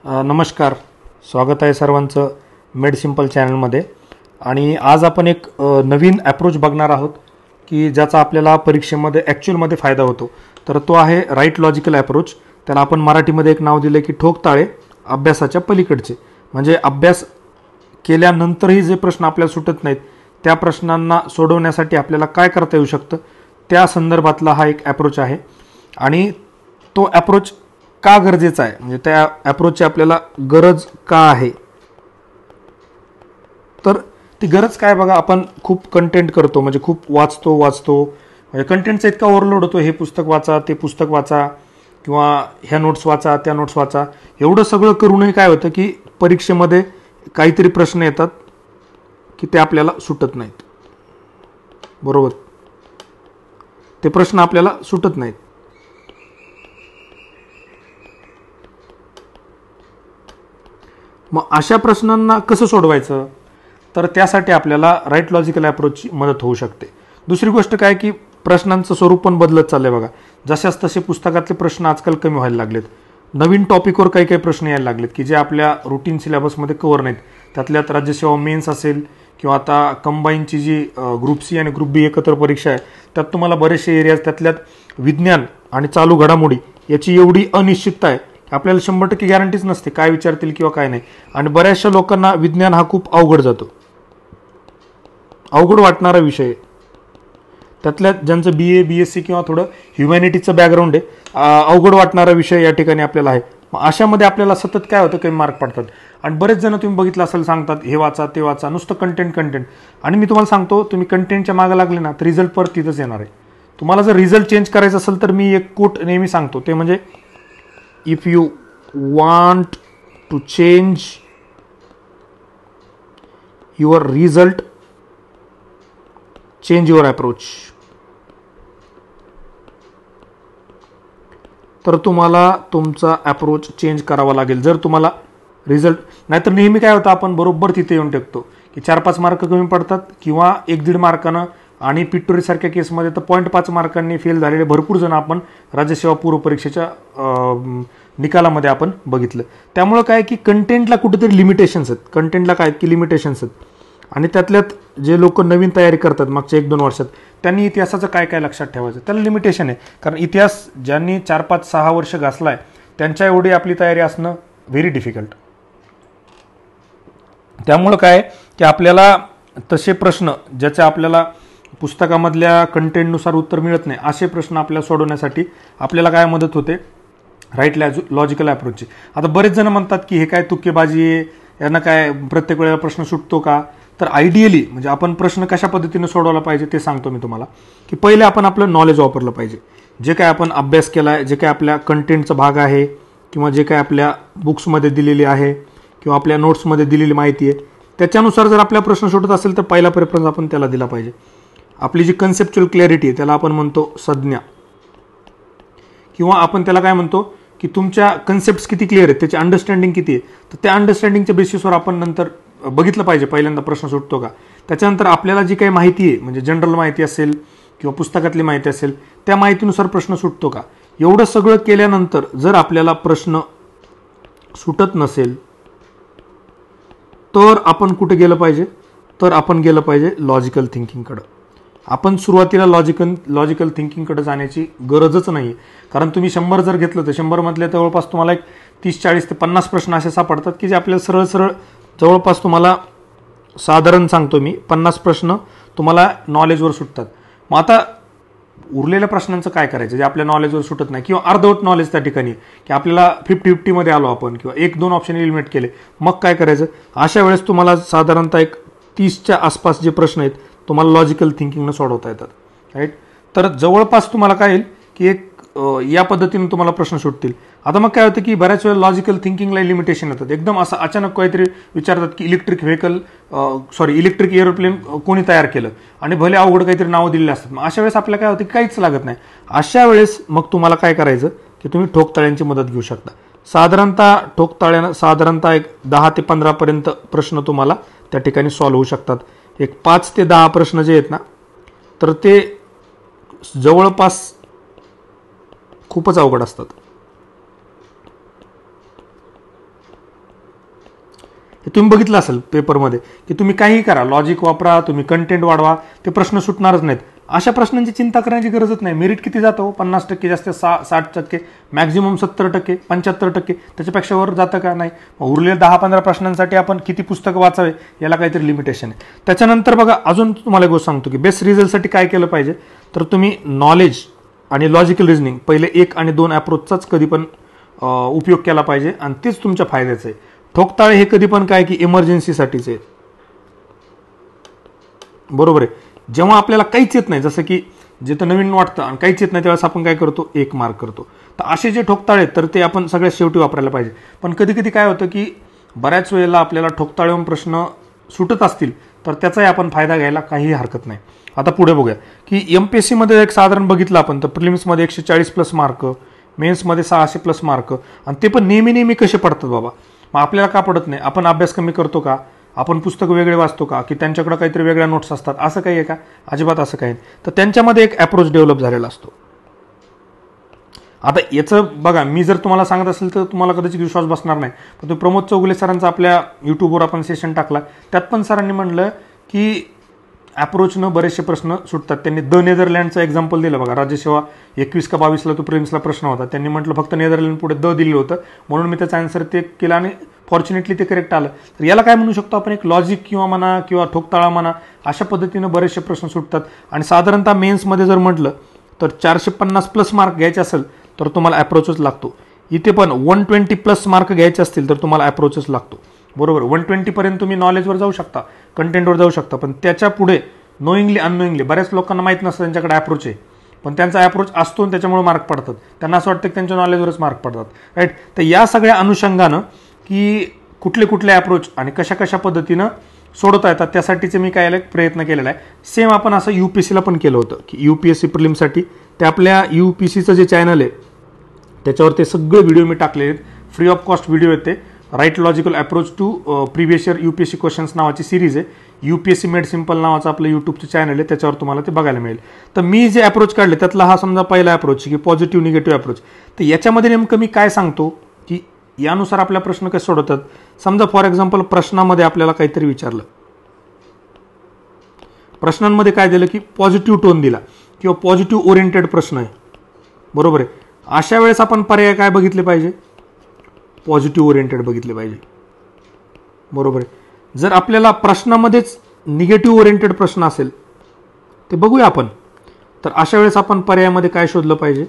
नमस्कार, स्वागत आहे सर्वांचं मेड सिंपल चॅनलमध्ये. आणि आज आपण एक नवीन ॲप्रोच बघणार आहोत की ज्याचा आपल्याला परीक्षेमध्ये ॲक्च्युअलमध्ये फायदा होतो. तर तो आहे राईट लॉजिकल ॲप्रोच. त्याला आपण मराठीमध्ये एक नाव दिलं की ठोकताळे अभ्यासाच्या पलीकडचे. म्हणजे अभ्यास केल्यानंतरही जे प्रश्न आपल्याला सुटत नाहीत त्या प्रश्नांना सोडवण्यासाठी आपल्याला काय करता येऊ शकतं त्या संदर्भातला हा एक ॲप्रोच आहे. आणि तो ॲप्रोच का गरजेचा आहे, म्हणजे त्या ॲप्रोचची आपल्याला गरज का आहे, तर ती गरज काय बघा, आपण खूप कंटेंट करतो, म्हणजे खूप वाचतो म्हणजे कंटेंटचा इतका ओव्हरलोड होतो. हे पुस्तक वाचा, ते पुस्तक वाचा, किंवा ह्या नोट्स वाचा, त्या नोट्स वाचा. एवढं सगळं करूनही काय होतं की परीक्षेमध्ये काहीतरी प्रश्न येतात की ते आपल्याला सुटत नाहीत. बरोबर, ते प्रश्न आपल्याला सुटत नाहीत. मग अशा प्रश्नांना कसं सोडवायचं, तर त्यासाठी आपल्याला राईट लॉजिकल ॲप्रोचची मदत होऊ शकते. दुसरी गोष्ट काय की प्रश्नांचं स्वरूप पण बदलत चाललंय बघा. जशास तसे पुस्तकातले प्रश्न आजकाल कमी व्हायला लागलेत. नवीन टॉपिकवर काही काही प्रश्न यायला लागलेत की जे आपल्या रुटीन सिलेबसमध्ये कव्हर नाहीत. त्यातल्यात राज्यसेवा मेन्स असेल किंवा आता कंबाईनची जी ग्रुप सी आणि ग्रुप बी एकत्र परीक्षा आहे त्यात तुम्हाला बरेचसे एरियाज, त्यातल्यात विज्ञान आणि चालू घडामोडी याची एवढी अनिश्चितता आहे, आपल्याला 100% गॅरंटीच नसते काय विचारतील किंवा काय नाही. आणि बऱ्याचशा लोकांना विज्ञान हा खूप अवघड जातो, अवघड वाटणारा विषय आहे. त्यातल्यात ज्यांचं BA BSc किंवा थोडं ह्युमॅनिटीचं बॅकग्राऊंड आहे, अवघड वाटणारा विषय या ठिकाणी आपल्याला आहे. मग अशामध्ये आपल्याला सतत काय होतं, कमी मार्क पडतात. आणि बरेच जण तुम्ही बघितलं असेल सांगतात हे वाचा ते वाचा, नुसतं कंटेंट. आणि मी तुम्हाला सांगतो, तुम्ही कंटेंटच्या मागे लागले ना तर रिझल्ट परत तिथंच येणार आहे. तुम्हाला जर रिझल्ट चेंज करायचा असेल तर मी एक कोट नेहमी सांगतो, ते म्हणजे if you want to change your result, change your approach. तर तुम्हाला तुमचा अप्रोच चेंज करावा लागेल जर तुम्हाला रिझल्ट. नाहीतर नेहमी काय होतं, आपण बरोबर तिथे येऊन टेकतो की 4-5 मार्क कमी पडतात किंवा 1-1.5 मार्कानं. आणि पिटोरीसारख्या केसमध्ये तर 0.5 मार्कांनी फेल झालेले भरपूर जण आपण राज्यसेवा पूर्व परीक्षेच्या निकालामध्ये आपण बघितलं. त्यामुळं काय की कंटेंटला कुठेतरी लिमिटेशन्स आहेत, कंटेंटला काय की लिमिटेशन्स आहेत. आणि त्यातल्यात जे लोक नवीन तयारी करतात मागच्या 1-2 वर्षात, त्यांनी इतिहासाचं काय काय लक्षात ठेवायचं, त्याला लिमिटेशन आहे. कारण इतिहास ज्यांनी 4-5-6 वर्ष घासलाय त्यांच्या एवढी आपली तयारी असणं व्हेरी डिफिकल्ट. त्यामुळं काय की आपल्याला तसे प्रश्न ज्याच्या आपल्याला पुस्तकामधल्या कंटेंटनुसार उत्तर मिळत नाही, असे प्रश्न आपल्याला सोडवण्यासाठी आपल्याला काय मदत होते, राईट लॉजिकल ॲप्रोचची. आता बरेच जण म्हणतात की हे काय तुक्केबाजी आहे, यांना काय प्रत्येक वेळेला प्रश्न सुटतो का. तर आयडियली म्हणजे आपण प्रश्न कशा पद्धतीने सोडवला पाहिजे ते सांगतो मी तुम्हाला. की पहिले आपण आपलं नॉलेज वापरलं पाहिजे. जे काय आपण अभ्यास केला आहे, जे काय आपल्या कंटेंटचा भाग आहे, किंवा जे काय आपल्या बुक्समध्ये दिलेली आहे किंवा आपल्या नोट्समध्ये दिलेली माहिती आहे, त्याच्यानुसार जर आपला प्रश्न सुटत असेल तर पहिला प्रेफरन्स आपण त्याला दिला पाहिजे. आपली जी कन्सेप्च्युअल क्लॅरिटी आहे त्याला आपण म्हणतो संज्ञा, किंवा आपण त्याला काय म्हणतो की तुमच्या कन्सेप्ट किती क्लिअर आहेत, त्याची अंडरस्टँडिंग किती आहे. तर त्या अंडरस्टँडिंगच्या बेसिसवर आपण नंतर बघितलं पाहिजे पहिल्यांदा प्रश्न सुटतो का. त्याच्यानंतर आपल्याला जी काही माहिती आहे, म्हणजे जनरल माहिती असेल किंवा पुस्तकातली माहिती असेल, त्या माहितीनुसार प्रश्न सुटतो का. एवढं सगळं केल्यानंतर जर आपल्याला प्रश्न सुटत नसेल तर आपण कुठे गेलं पाहिजे, तर आपण गेलं पाहिजे लॉजिकल थिंकिंगकडं. आपण सुरुवातीला लॉजिकल थिंकिंगकडे जाण्याची गरजच नाही. कारण तुम्ही 100 जर घेतलं तर 100 मधले जवळपास तुम्हाला एक 30-40 ते 50 प्रश्न असे सापडतात की जे आपल्याला सरळ जवळपास तुम्हाला साधारण सांगतो मी 50 प्रश्न तुम्हाला नॉलेजवर सुटतात. मग आता उरलेल्या प्रश्नांचं काय करायचं जे आपल्या नॉलेजवर सुटत नाही, किंवा अर्धवट नॉलेज त्या ठिकाणी की आपल्याला 50-50 मध्ये आलो आपण, किंवा 1-2 ऑप्शन एलिमिनेट केले, मग काय करायचं. अशा वेळेस तुम्हाला साधारणतः एक 30च्या आसपास जे प्रश्न आहेत तुम्हाला लॉजिकल थिंकिंगनं सोडवता येतात. राईट. तर जवळपास तुम्हाला काय येईल की एक या पद्धतीने तुम्हाला प्रश्न सुटतील. आता मग काय होतं की बऱ्याच वेळा लॉजिकल थिंकिंगला लिमिटेशन येतात. एकदम असं अचानक काहीतरी विचारतात की इलेक्ट्रिक एरोप्लेन कोणी तयार केलं, आणि भले अवघड काहीतरी नावं दिलेली असतात. मग अशा वेळेस आपल्याला काय होतं की काहीच लागत नाही. अशा वेळेस मग तुम्हाला काय करायचं की तुम्ही ठोकताळ्यांची मदत घेऊ शकता. साधारणतः एक 10 ते 15 पर्यंत प्रश्न तुम्हाला त्या ठिकाणी सॉल्व्ह होऊ शकतात. एक 5 ते 10 प्रश्न जे आहेत ना, तर ते जवळपास खूपच अवघड असतात. हे तुम्ही बघितलं असेल पेपरमध्ये की तुम्ही काहीही करा, लॉजिक वापरा, तुम्ही कंटेंट वाढवा, ते प्रश्न सुटणारच नाहीत. अशा प्रश्नांची चिंता करण्याची गरजच नाही. मेरिट किती जातं? 50% जास्त, 60%, मॅक्झिमम 70%, 75%, त्याच्यापेक्षा वर जातं का? नाही. उरलेल्या 10-15 प्रश्नांसाठी आपण किती पुस्तकं वाचावे याला काहीतरी लिमिटेशन आहे. त्याच्यानंतर बघा अजून तुम्हाला एक गोष्ट सांगतो की बेस्ट रिझल्टसाठी काय केलं पाहिजे, तर तुम्ही नॉलेज आणि लॉजिकल रिझनिंग पहिले 1 आणि 2 अप्रोचचाच कधी पण उपयोग केला पाहिजे आणि तेच तुमच्या फायद्याचं आहे. ठोकताळे हे कधी पण काय की इमर्जन्सीसाठीच आहे. बरोबर आहे. जेव्हा आपल्याला काहीच येत नाही, जसं की जिथं नवीन वाटतं आणि काहीच येत नाही त्यावेळेस आपण काय करतो, 1 मार्क करतो. तर असे जे ठोकताळे आहेत तर ते आपण सगळ्यात शेवटी वापरायला पाहिजे. पण कधी कधी काय होतं की बऱ्याच वेळेला आपल्याला ठोकताळेहून प्रश्न सुटत असतील तर त्याचाही आपण फायदा घ्यायला काहीही हरकत नाही. आता पुढे बघूया की MPSC मध्ये एक साधारण बघितलं आपण तर प्रिलिम्समध्ये 140+ मार्क, मेन्समध्ये 600+ मार्क, आणि ते पण नेहमी कसे पडतात बाबा? मग आपल्याला का पडत नाही? आपण अभ्यास कमी करतो का? आपण पुस्तक वेगळे वाचतो का? की त्यांच्याकडे काहीतरी वेगळ्या नोट्स असतात? असं काही आहे का? अजिबात असं काही नाही. तर त्यांच्यामध्ये एक अप्रोच डेव्हलप झालेला असतो. आता याचं बघा, मी जर तुम्हाला सांगत असेल तर तुम्हाला कदाचित विश्वास बसणार नाही, पण तो प्रमोद चौगुले सरांचा आपल्या युट्यूबवर आपण सेशन टाकला, त्यात पण सरांनी म्हणलं की अप्रोचनं बरेचसे प्रश्न सुटतात. त्यांनी द नेदरलँडचं एक्झाम्पल दिलं बघा. राज्यसेवा 21 का 22ला तो प्रिलिम्सला प्रश्न होता, त्यांनी म्हटलं फक्त नेदरलँड पुढे द दिलं होतं म्हणून मी त्याचा आन्सर ते केला आणि फॉर्च्युनेटली ते करेक्ट आलं. तर याला काय म्हणू शकतो आपण, एक लॉजिक किंवा म्हणा किंवा ठोकताळा म्हणा, अशा पद्धतीनं बरेचसे प्रश्न सुटतात. आणि साधारणतः मेन्समध्ये जर म्हटलं तर 450+ मार्क घ्यायचे असेल तर तुम्हाला अप्रोचच लागतो. इथे पण 120+ मार्क घ्यायचे असतील तर तुम्हाला अप्रोचच लागतो. बरोबर. 120 पर्यंत तुम्ही नॉलेजवर जाऊ शकता, कंटेंटवर जाऊ शकता, पण त्याच्या पुढे नोईंगली अननोईंगली बऱ्याच लोकांना माहीत नसतं त्यांच्याकडे अप्रोच आहे, पण त्यांचा अप्रोच असतो आणि त्याच्यामुळे मार्क पडतात. त्यांना असं वाटतं की त्यांच्या नॉलेजवरच मार्क पडतात. राईट. तर या सगळ्या अनुषंगानं की कुठले अप्रोच आणि कशा पद्धतीनं सोडवता येतात त्यासाठीचे मी काय प्रयत्न केलेला आहे. सेम आपण असं UPSCला पण केलं होतं की UPSC प्रिलिमसाठी ते आपल्या UPSCचं जे चॅनल आहे त्याच्यावर ते सगळे व्हिडिओ मी टाकलेले आहेत. फ्री ऑफ कॉस्ट व्हिडिओ आहेत ते. Right logical approach to previous year UPSC questions नावाची सिरीज आहे. UPSC मेड सिम्पल नावाचं आपलं यूट्यूबचं चॅनल आहे, त्याच्यावर तुम्हाला ते बघायला मिळेल. तर मी जे अप्रोच काढले त्यातला हा समजा पहिला अप्रोच की पॉझिटिव्ह निगेटिव्ह अप्रोच. तर याच्यामध्ये नेमकं मी काय सांगतो की यानुसार आपल्या प्रश्न कसे सोडवतात. समजा फॉर एक्झाम्पल प्रश्नामध्ये आपल्याला काहीतरी विचारलं, प्रश्नांमध्ये काय दिलं की पॉझिटिव्ह टोन दिला किंवा पॉझिटिव्ह ओरिएंटेड प्रश्न आहे. बरोबर आहे. अशा वेळेस आपण पर्याय काय बघितले पाहिजे, पॉझिटिव्ह ओरिएंटेड बघितले पाहिजे. बरोबर आहे. जर आपल्याला प्रश्नामध्येच निगेटिव्ह ओरिएंटेड प्रश्न असेल ते बघूया आपण, तर अशा वेळेस आपण पर्यायामध्ये काय शोधलं पाहिजे,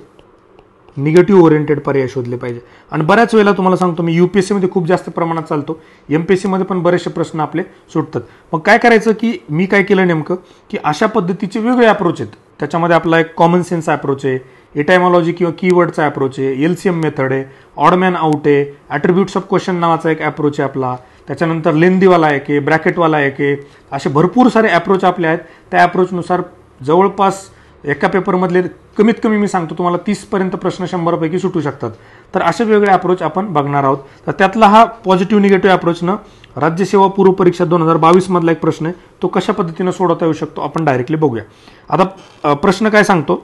निगेटिव्ह ओरिएंटेड पर्याय शोधले पाहिजे. आणि बऱ्याच वेळेला तुम्हाला सांगतो मी UPSCमध्ये खूप जास्त प्रमाणात चालतो, MPSCमध्ये पण बरेचसे प्रश्न आपले सुटतात. मग काय करायचं की मी काय केलं नेमकं की अशा पद्धतीचे वेगळे अप्रोच आहेत. त्याच्यामध्ये आपला एक कॉमन सेन्स अप्रोच आहे, एटायमॉलॉजी किंवा कीवर्डचा अप्रोच आहे, LCM मेथड आहे, ऑडमॅन आउट आहे, ॲट्रिब्यूट्स ऑफ क्वेश्चन नावाचा एक अप्रोच आहे आपला, त्याच्यानंतर लेंदीवाला एक आहे, ब्रॅकेटवाला एक आहे. असे भरपूर सारे अप्रोच आपले आहेत. त्या अप्रोचनुसार जवळपास एका पेपरमधले कमीत कमी मी सांगतो तुम्हाला 30पर्यंत प्रश्न 100 पैकी सुटू शकतात. तर असे वेगळे अप्रोच आपण बघणार आहोत. तर त्यातला हा पॉझिटिव्ह निगेटिव्ह अप्रोचनं राज्यसेवा पूर्व परीक्षा 2022 मधला एक प्रश्न आहे, तो कशा पद्धतीनं सोडवता येऊ शकतो आपण डायरेक्टली बघूया. आता प्रश्न काय सांगतो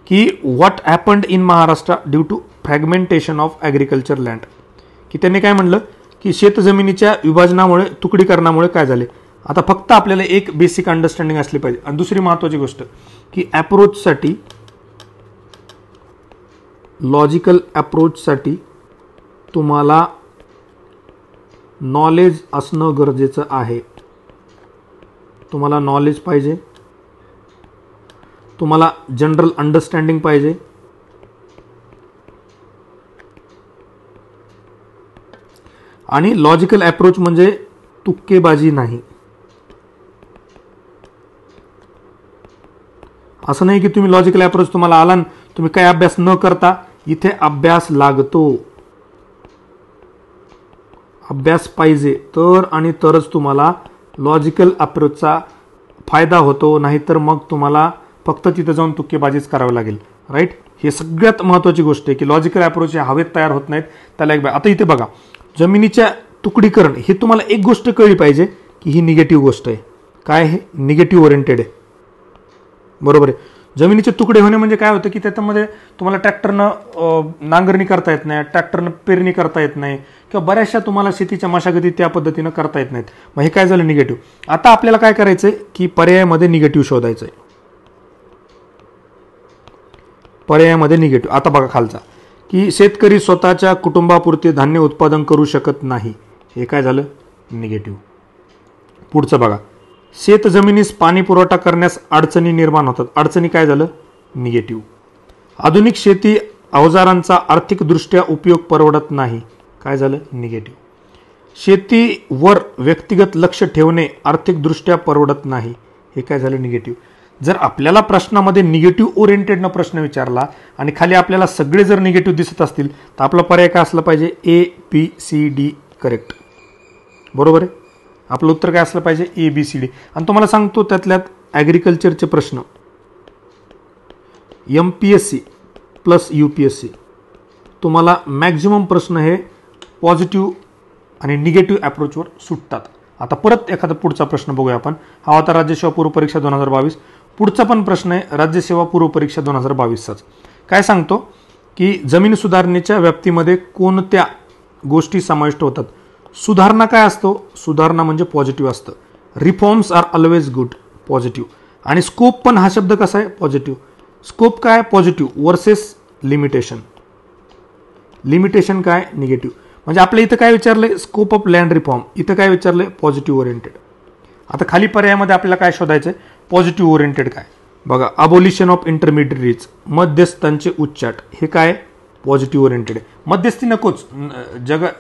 की what happened in Maharashtra due to fragmentation of agriculture land. की त्यांनी काय म्हणलं की शेतजमिनीच्या विभाजनामुळे, तुकडीकरणामुळे काय झाले. आता फक्त आपल्याला एक बेसिक अंडरस्टँडिंग असली पाहिजे. आणि दुसरी महत्त्वाची गोष्ट की अप्रोचसाठी, लॉजिकल अप्रोचसाठी तुम्हाला नॉलेज असणं गरजेचं आहे. तुम्हाला नॉलेज पाहिजे, तुम्हाला जनरल अंडरस्टँडिंग पाहिजे, आणि लॉजिकल अप्रोच म्हणजे तुक्केबाजी नाही. असं नाही की तुम्ही लॉजिकल अप्रोच तुम्हाला आला ना तुम्ही काय अभ्यास न करता, इथे अभ्यास लागतो, अभ्यास पाहिजे तर आणि तरच तुम्हाला लॉजिकल अप्रोचचा फायदा होतो. नाहीतर मग तुम्हाला फक्त तिथे जाऊन तुक्केबाजीच करावी लागेल. राईट. हे सगळ्यात महत्त्वाची गोष्ट आहे की लॉजिकल अप्रोच हे हवेत तयार होत नाहीत. त्याला एक आता इथे बघा, जमिनीच्या तुकडीकरण हे तुम्हाला एक गोष्ट कळली पाहिजे की ही निगेटिव्ह गोष्ट आहे. काय आहे, निगेटिव्ह ओरिएंटेड आहे. बरोबर आहे. जमिनीचे तुकडे होणे म्हणजे काय होतं की त्याच्यामध्ये तुम्हाला ट्रॅक्टरनं नांगरणी करता येत नाही, ट्रॅक्टरनं पेरणी करता येत नाही, किंवा बऱ्याचशा तुम्हाला शेतीच्या मशागती त्या पद्धतीनं करता येत नाहीत. मग हे काय झालं निगेटिव्ह. आता आपल्याला काय करायचंय की पर्यायामध्ये निगेटिव्ह शोधायचंय. पर्यायामध्ये निगेटिव्ह. आता बघा खालचा की शेतकरी स्वतःच्या कुटुंबापुरते धान्य उत्पादन करू शकत नाही. हे काय झालं निगेटिव्ह. पुढचं बघा, शेत जमिनीस पाणी पुरवठा करण्यास अडचणी निर्माण होतात. अडचणी काय झालं निगेटिव्ह. आधुनिक शेती अवजारांचा आर्थिकदृष्ट्या उपयोग परवडत नाही. काय झालं निगेटिव्ह. शेतीवर व्यक्तिगत लक्ष ठेवणे आर्थिकदृष्ट्या परवडत नाही. हे काय झालं निगेटिव्ह. जर आपल्याला प्रश्नामध्ये निगेटिव्ह ओरिएंटेडनं प्रश्न विचारला आणि खाली आपल्याला सगळे जर निगेटिव्ह दिसत असतील तर आपला पर्याय काय असला पाहिजे ABCD करेक्ट. बरोबर आहे. आपलं उत्तर काय असलं पाहिजे ABCD. आणि तुम्हाला सांगतो त्यातल्यात ॲग्रिकल्चरचे प्रश्न MPSC प्लस UPSC तुम्हाला मॅक्झिमम प्रश्न हे पॉझिटिव्ह आणि निगेटिव्ह अप्रोचवर सुटतात. आता परत एखादा पुढचा प्रश्न बघूया आपण. हा होता राज्यसेवा पूर्व परीक्षा 2022. पुढचा पण प्रश्न आहे राज्यसेवा पूर्व परीक्षा 2022चाच. काय सांगतो की जमीन सुधारणेच्या व्याप्तीमध्ये कोणत्या गोष्टी समाविष्ट होतात. सुधारणा काय असतो. सुधारणा म्हणजे पॉझिटिव्ह असतं. Reforms are always good positive. आणि स्कोप पण हा शब्द कसा आहे पॉझिटिव्ह. स्कोप काय पॉझिटिव्ह वर्सेस लिमिटेशन. लिमिटेशन काय निगेटिव्ह. म्हणजे आपल्या इथं काय विचारलंय स्कोप ऑफ लँड रिफॉर्म, इथं काय विचारलंय पॉझिटिव्ह ओरिएंटेड. आता खाली पर्यायामध्ये आपल्याला काय शोधायचंय पॉझिटिव्ह ओरिएंटेड काय बघा. अबोलिशन ऑफ इंटरमिडिएटरीज मध्यस्थांचे उच्चाट हे काय पॉझिटिव्ह ओरिएंटेड आहे. मध्यस्थी नकोच.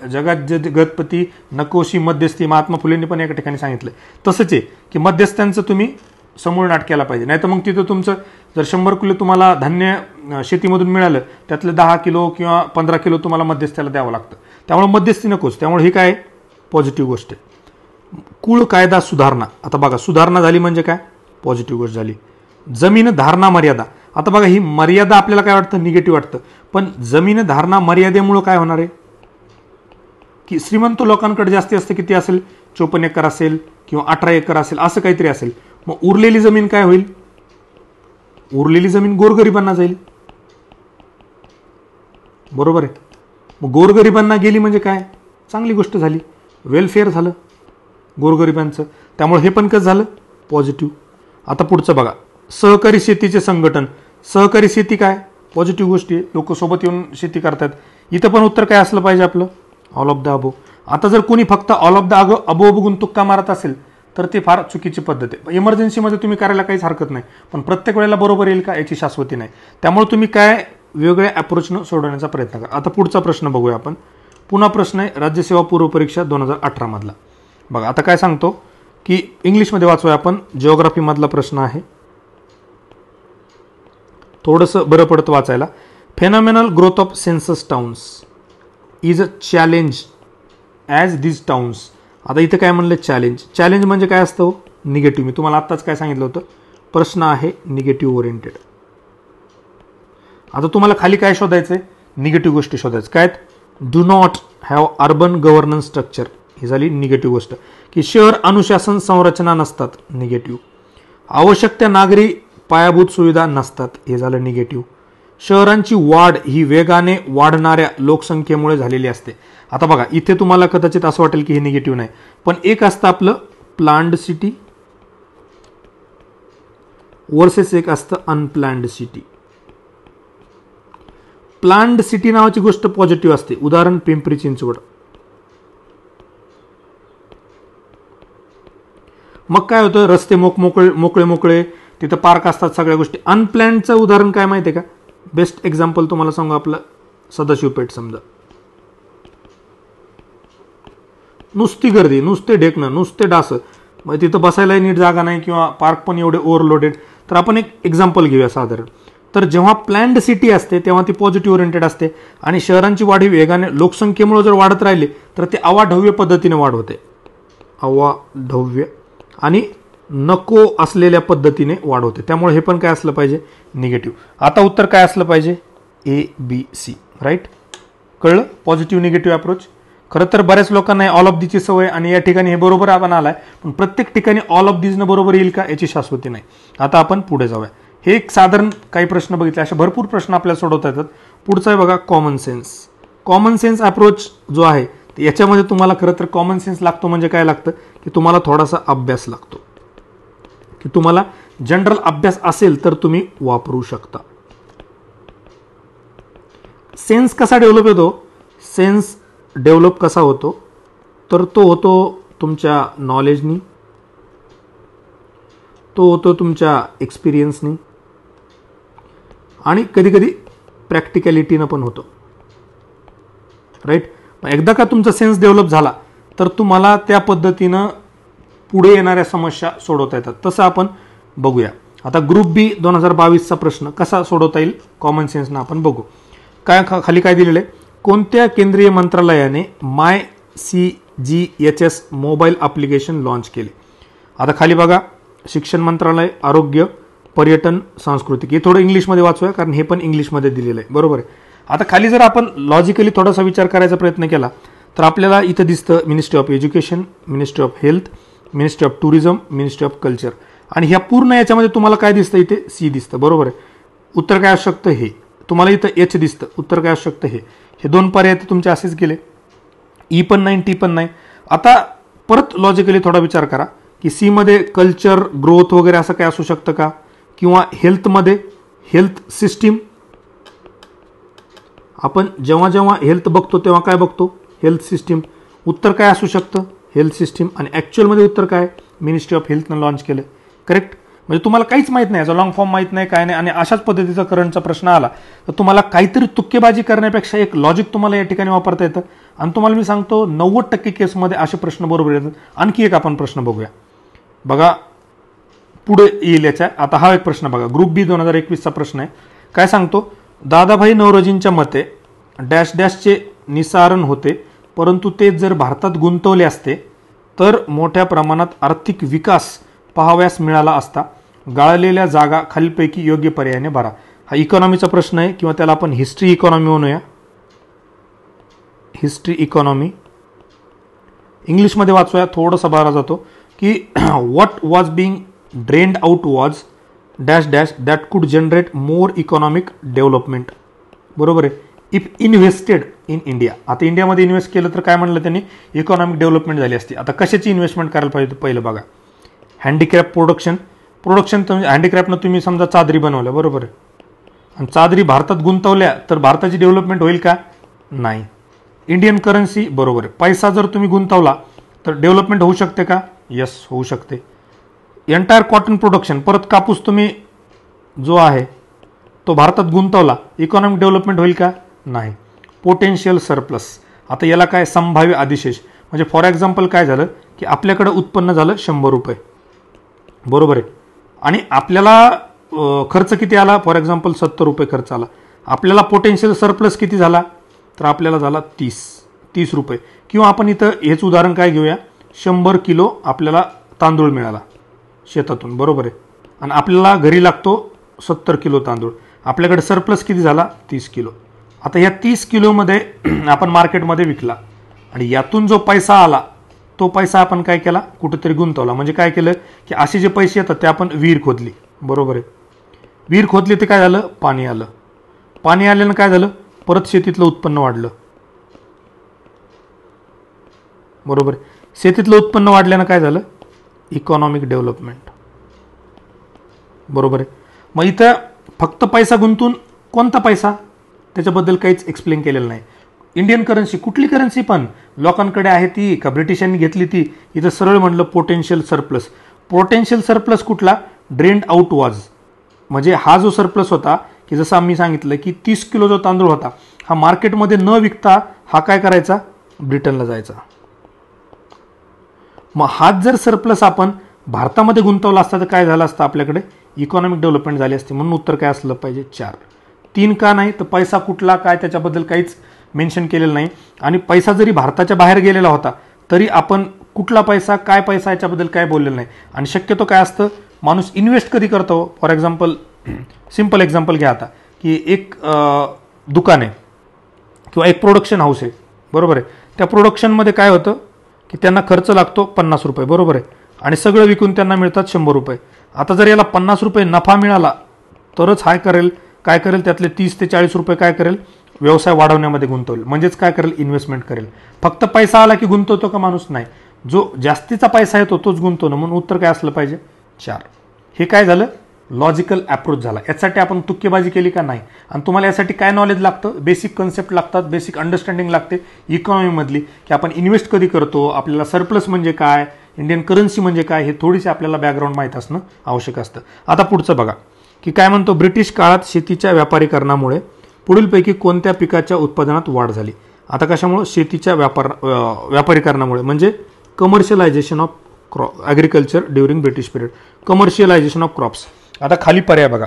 जगात जगतपती नकोशी मध्यस्थी महात्मा फुलेंनी पण एका ठिकाणी सांगितलं. तसंच आहे की मध्यस्थांचं तुम्ही समूळ नाट केला पाहिजे. नाही तर मग तिथं तुमचं जर 100 किलो तुम्हाला धान्य शेतीमधून मिळालं त्यातलं 10 किलो किंवा 15 किलो तुम्हाला मध्यस्थ्याला द्यावं लागतं. त्यामुळे मध्यस्थी नकोच. त्यामुळे हे काय पॉझिटिव्ह गोष्ट आहे. कुळ कायदा सुधारणा. आता बघा सुधारणा झाली म्हणजे काय पॉझिटिव्ह गोष्ट झाली. जमीन धारणा मर्यादा. आता बघा ही मर्यादा आपल्याला काय वाटतं निगेटिव्ह वाटतं. पण जमीन धारणा मर्यादेमुळे काय होणार आहे की श्रीमंत लोकांकडे जास्ती असते. किती असेल 54 एकर असेल किंवा 18 एकर असेल असं काहीतरी असेल. मग उरलेली जमीन काय होईल. उरलेली जमीन गोरगरिबांना जाईल. बरोबर आहे. मग गोरगरिबांना गेली म्हणजे काय चांगली गोष्ट झाली. वेलफेअर झालं गोरगरिबांचं. त्यामुळे हे पण कसं झालं पॉझिटिव्ह. आता पुढचं बघा सहकारी शेतीचे संघटन. सहकारी शेती काय पॉझिटिव्ह गोष्टी आहे. लोक सोबत येऊन शेती करतात. इथं पण उत्तर काय असलं पाहिजे आपलं ऑल ऑफ द अबो. आता जर कोणी फक्त ऑल ऑफ द अबो बघून तुक्का मारत असेल तर ते फार चुकीची पद्धत आहे. इमर्जन्सीमध्ये तुम्ही करायला काहीच हरकत नाही. पण प्रत्येक वेळेला बरोबर येईल का याची शाश्वती नाही. त्यामुळे तुम्ही काय वेगळ्या अप्रोचनं सोडवण्याचा प्रयत्न करा. आता पुढचा प्रश्न बघूया आपण. पुन्हा प्रश्न आहे राज्यसेवा पूर्व परीक्षा 2018 मधला. बघा आता काय सांगतो की इंग्लिशमध्ये वाचूया आपण. जिओग्राफी मधला प्रश्न आहे. थोडंसं बरं पडतं वाचायला. Phenomenal growth of census towns is a challenge as this towns. आता इथं काय म्हणलं चॅलेंज. चॅलेंज म्हणजे काय असतं निगेटिव्ह. मी तुम्हाला आत्ताच काय सांगितलं होतं प्रश्न आहे निगेटिव्ह ओरिएंटेड. आता तुम्हाला खाली काय शोधायचंय निगेटिव्ह गोष्टी शोधायचं काय. Do not have urban governance structure ही झाली निगेटिव्ह गोष्ट. की शहर अनुशासन संरचना नसतात निगेटिव्ह. आवश्यक त्या नागरी पायाभूत सुविधा नसतात हे झालं निगेटिव्ह. शहरांची वाढ ही वेगाने वाढणाऱ्या लोकसंख्येमुळे झालेली असते. आता बघा इथे तुम्हाला कदाचित असं वाटेल की हे निगेटिव्ह नाही. पण एक असतं आपलं प्लान्ड सिटी वर्सेस एक असतं अनप्लॅन्ड सिटी. प्लान्ड सिटी नावाची गोष्ट पॉझिटिव्ह असते. उदाहरण पिंपरी चिंचवड. मग काय होतं रस्ते मोकळे मोकळे तिथं पार्क असतात सगळ्या गोष्टी. अनप्लॅन्डचं उदाहरण काय माहिती आहे का. बेस्ट एक्झाम्पल तुम्हाला सांगू आपलं सदाशिवपेठ. समजा नुसती गर्दी नुसते ढेकणं नुसते डास मग तिथं बसायलाही नीट जागा नाही किंवा पार्क पण एवढे ओव्हरलोडेड. तर आपण एक एक्झाम्पल घेऊया साधारण. तर जेव्हा प्लॅन्ड सिटी असते तेव्हा ती पॉझिटिव्ह ओरिएंटेड असते आणि शहरांची वाढ ही वेगाने लोकसंख्येमुळे जर वाढत राहिली तर ते अवाढव्य पद्धतीने वाढ होते. अवाढव्य आणि नको असलेल्या पद्धतीने वाढ होते. त्यामुळे हे पण काय असलं पाहिजे निगेटिव्ह. आता उत्तर काय असलं पाहिजे ABC राईट. कळलं पॉझिटिव्ह निगेटिव्ह अप्रोच. खरं तर बऱ्याच लोकांना ऑल ऑफ दीची सवय आणि या ठिकाणी हे बरोबर आपण आलाय. पण प्रत्येक ठिकाणी ऑल ऑफ दीजनं बरोबर येईल का याची शाश्वती नाही. आता आपण पुढे जाऊया. हे एक साधारण काही प्रश्न बघितले, असे भरपूर प्रश्न आपल्याला सोडवता येतात. पुढचा आहे बघा common sense. Common sense approach जो आहे याच्यामध्ये तुम्हाला खरं तर कॉमन सेन्स लागतो म्हणजे काय लागतं की तुम्हाला थोडासा अभ्यास लागतो, की तुम्हाला जनरल अभ्यास असेल तर तुम्ही वापरू शकता. सेन्स कसा डेव्हलप होतो? सेन्स डेव्हलप कसा होतो तर तो होतो तुमच्या नॉलेजनी, तो होतो तुमच्या एक्सपिरियन्सनी आणि कधी कधी प्रॅक्टिकॅलिटीनं पण होतो. राईट. एकदा का तुमचा सेन्स डेव्हलप झाला तर तुम्हाला त्या पद्धतीनं पुढे येणाऱ्या समस्या सोडवता येतात. तसं आपण बघूया. आता ग्रुप बी 2022चा प्रश्न कसा सोडवता येईल कॉमन सेन्सनं आपण बघू. काय खाली काय दिलेलं आहे? कोणत्या केंद्रीय मंत्रालयाने MyCGHS मोबाईल ॲप्लिकेशन लॉन्च केले? आता खाली बघा, शिक्षण मंत्रालय, आरोग्य, पर्यटन, सांस्कृतिक. हे थोडं इंग्लिशमध्ये वाचूया कारण हे पण इंग्लिशमध्ये दिलेलं आहे. बरोबर आहे. आता खाली जर आपण लॉजिकली थोडासा विचार करायचा प्रयत्न केला तर आपल्याला इथं दिसतं ministry of education, ministry of health, ministry of tourism, ministry of culture. आणि ह्या पूर्ण याच्यामध्ये तुम्हाला काय दिसतं? इथे सी दिसतं. बरोबर आहे. उत्तर काय असू शकतं? हे. तुम्हाला इथं एच दिसतं. उत्तर काय असू शकतं? हे दोन पर्याय तुमचे असेच गेले. ई पण नाही, टी पण नाही. आता परत लॉजिकली थोडा विचार करा की सी मध्ये कल्चर, ग्रोथ वगैरे असं काय असू शकतं का? किंवा हेल्थमध्ये हेल्थ सिस्टीम. आपण जेव्हा जेव्हा हेल्थ बघतो तेव्हा काय बघतो? Health system. उत्तर काय असू शकतं? Health system. आणि ॲक्च्युअलमध्ये उत्तर काय? मिनिस्ट्री ऑफ हेल्थनं लॉन्च केलं. करेक्ट. म्हणजे तुम्हाला काहीच माहीत नाही, याचा लॉंग फॉर्म माहीत नाही, काय नाही. आणि अशाच पद्धतीचा करंटचा प्रश्न आला तर तुम्हाला काहीतरी तुक्केबाजी करण्यापेक्षा एक लॉजिक तुम्हाला या ठिकाणी वापरता येतं. आणि तुम्हाला मी सांगतो 90% केसमध्ये असे प्रश्न बरोबर येतात. आणखी एक आपण प्रश्न बघूया. बघा पुढे येईल याच्या. आता हा एक प्रश्न बघा, ग्रुप बी 2021चा प्रश्न आहे. काय सांगतो? दादाभाई नौरोजींच्या मते डॅश डॅशचे निसारण होते, परंतु ते जर भारतात गुंतवले असते तर मोठ्या प्रमाणात आर्थिक विकास पाहाव्यास मिळाला असता. गाळलेल्या जागा खालीलपैकी योग्य पर्यायाने भरा. हा इकॉनॉमीचा प्रश्न आहे किंवा त्याला आपण हिस्ट्री इकॉनॉमी म्हणूया. हिस्ट्री इकॉनॉमी इंग्लिशमध्ये वाचूया, थोडंसं बारा जातो की what was being drained out was dash dash that कुड जनरेट मोर इकॉनॉमिक डेव्हलपमेंट. बरोबर आहे. If invested in India. आता इंडियामध्ये इन्व्हेस्ट केलं तर काय म्हणलं त्यांनी? इकॉनॉमिक डेव्हलपमेंट झाली असती. आता कशाची इन्व्हेस्टमेंट करायला पाहिजे पहिलं बघा. Handicraft production. हँडीक्राफ्टनं तुम्ही समजा चादरी बनवल्या. बरोबर आहे. आणि चादरी भारतात गुंतवल्या तर भारताची डेव्हलपमेंट होईल का? नाही. Indian currency. बरोबर आहे. पैसा जर तुम्ही गुंतवला तर डेव्हलपमेंट होऊ शकते का? यस, होऊ शकते. एंटायर कॉटन प्रोडक्शन, परत कापूस तुम्ही जो आहे तो भारतात गुंतवला, इकॉनॉमिक डेव्हलपमेंट होईल का? नाही. Potential surplus. आता याला काय? संभाव्य अधिशेष. म्हणजे फॉर एक्झाम्पल काय झालं की आपल्याकडे उत्पन्न झालं 100 रुपये. बरोबर आहे. आणि आपल्याला खर्च किती आला? फॉर एक्झाम्पल 70 रुपये खर्च आला. आपल्याला पोटेन्शियल सरप्लस किती झाला? तर आपल्याला झाला 30 रुपये. किंवा आपण इथं हेच उदाहरण काय घेऊया, 100 किलो आपल्याला तांदूळ मिळाला शेतातून. बरोबर आहे. आणि आपल्याला घरी लागतो 70 किलो तांदूळ. आपल्याकडे सरप्लस किती झाला? 30 किलो. आता या 30 किलोमध्ये आपण मार्केटमध्ये विकला आणि यातून जो पैसा आला तो पैसा आपण काय केला? कुठेतरी गुंतवला. म्हणजे काय केलं की असे जे पैसे येतात ते आपण विहीर खोदली. बरोबर आहे. विहीर खोदली ते काय झालं? पाणी आलं. पाणी आल्यानं काय झालं? परत शेतीतलं उत्पन्न वाढलं. बरोबर आहे. शेतीतलं उत्पन्न वाढल्यानं काय झालं? Economic development. बरोबर आहे. मग इथं फक्त पैसा गुंतून कोणता पैसा त्याच्याबद्दल काहीच एक्सप्लेन केलेलं नाही. इंडियन करन्सी, कुठली करन्सी पण लोकांकडे आहे ती का ब्रिटिशांनी घेतली ती? इथं सरळ म्हणलं पोटेन्शियल सरप्लस. पोटेन्शियल सरप्लस कुठला? Drained out was. म्हणजे हा जो सरप्लस होता की जसं आम्ही सांगितलं की 30 किलो जो तांदूळ होता हा मार्केटमध्ये न विकता हा काय करायचा? ब्रिटनला जायचा. मग हाच जर सरप्लस आपण भारतामध्ये गुंतवला असता तर काय झालं असतं? आपल्याकडे इकॉनॉमिक डेव्हलपमेंट झाली असते. म्हणून उत्तर काय असलं पाहिजे? 4. 3 का नाही? तर पैसा कुठला काय त्याच्याबद्दल काहीच मेन्शन केलेलं नाही. आणि पैसा जरी भारताच्या बाहेर गेलेला होता तरी आपण कुठला पैसा, काय पैसा याच्याबद्दल काय बोललेलं नाही. आणि शक्यतो काय असतं, माणूस इन्व्हेस्ट कधी करतो? फॉर एक्झाम्पल, सिम्पल एक्झाम्पल घ्या आता की एक दुकान आहे किंवा एक प्रोडक्शन हाऊस आहे. बरोबर आहे. त्या प्रोडक्शनमध्ये काय होतं की त्यांना खर्च लागतो 50 रुपये. बरोबर आहे. आणि सगळं विकून त्यांना मिळतात 100 रुपये. आता जर याला 50 रुपये नफा मिळाला तरच काय करेल त्यातले 30 ते 40 रुपये काय करेल, व्यवसाय वाढवण्यामध्ये गुंतवले, म्हणजेच काय करेल, इन्व्हेस्टमेंट करेल. फक्त पैसा आला की गुंतवतो का माणूस? नाही, जो जास्तीचा पैसा येतो तोच गुंतवणं. म्हणून उत्तर काय असलं पाहिजे? 4. हे काय झालं? लॉजिकल अप्रोच झाला. यासाठी आपण तुक्केबाजी केली का? नाही. आणि तुम्हाला यासाठी काय नॉलेज लागतं? बेसिक कन्सेप्ट लागतात, बेसिक अंडरस्टँडिंग लागते इकॉनॉमीमधली, की आपण इन्व्हेस्ट कधी करतो, आपल्याला सरप्लस म्हणजे काय, इंडियन करन्सी म्हणजे काय, हे थोडीशी आपल्याला बॅकग्राऊंड माहीत असणं आवश्यक असतं. आता पुढचं बघा की काय म्हणतो, ब्रिटिश काळात शेतीच्या व्यापारीकरणामुळे पुढीलपैकी कोणत्या पिकाच्या उत्पादनात वाढ झाली? आता कशामुळे? शेतीच्या व्यापारीकरणामुळे, म्हणजे commercialisation of agriculture during British period, commercialisation of crops. आता खाली पर्याय बघा,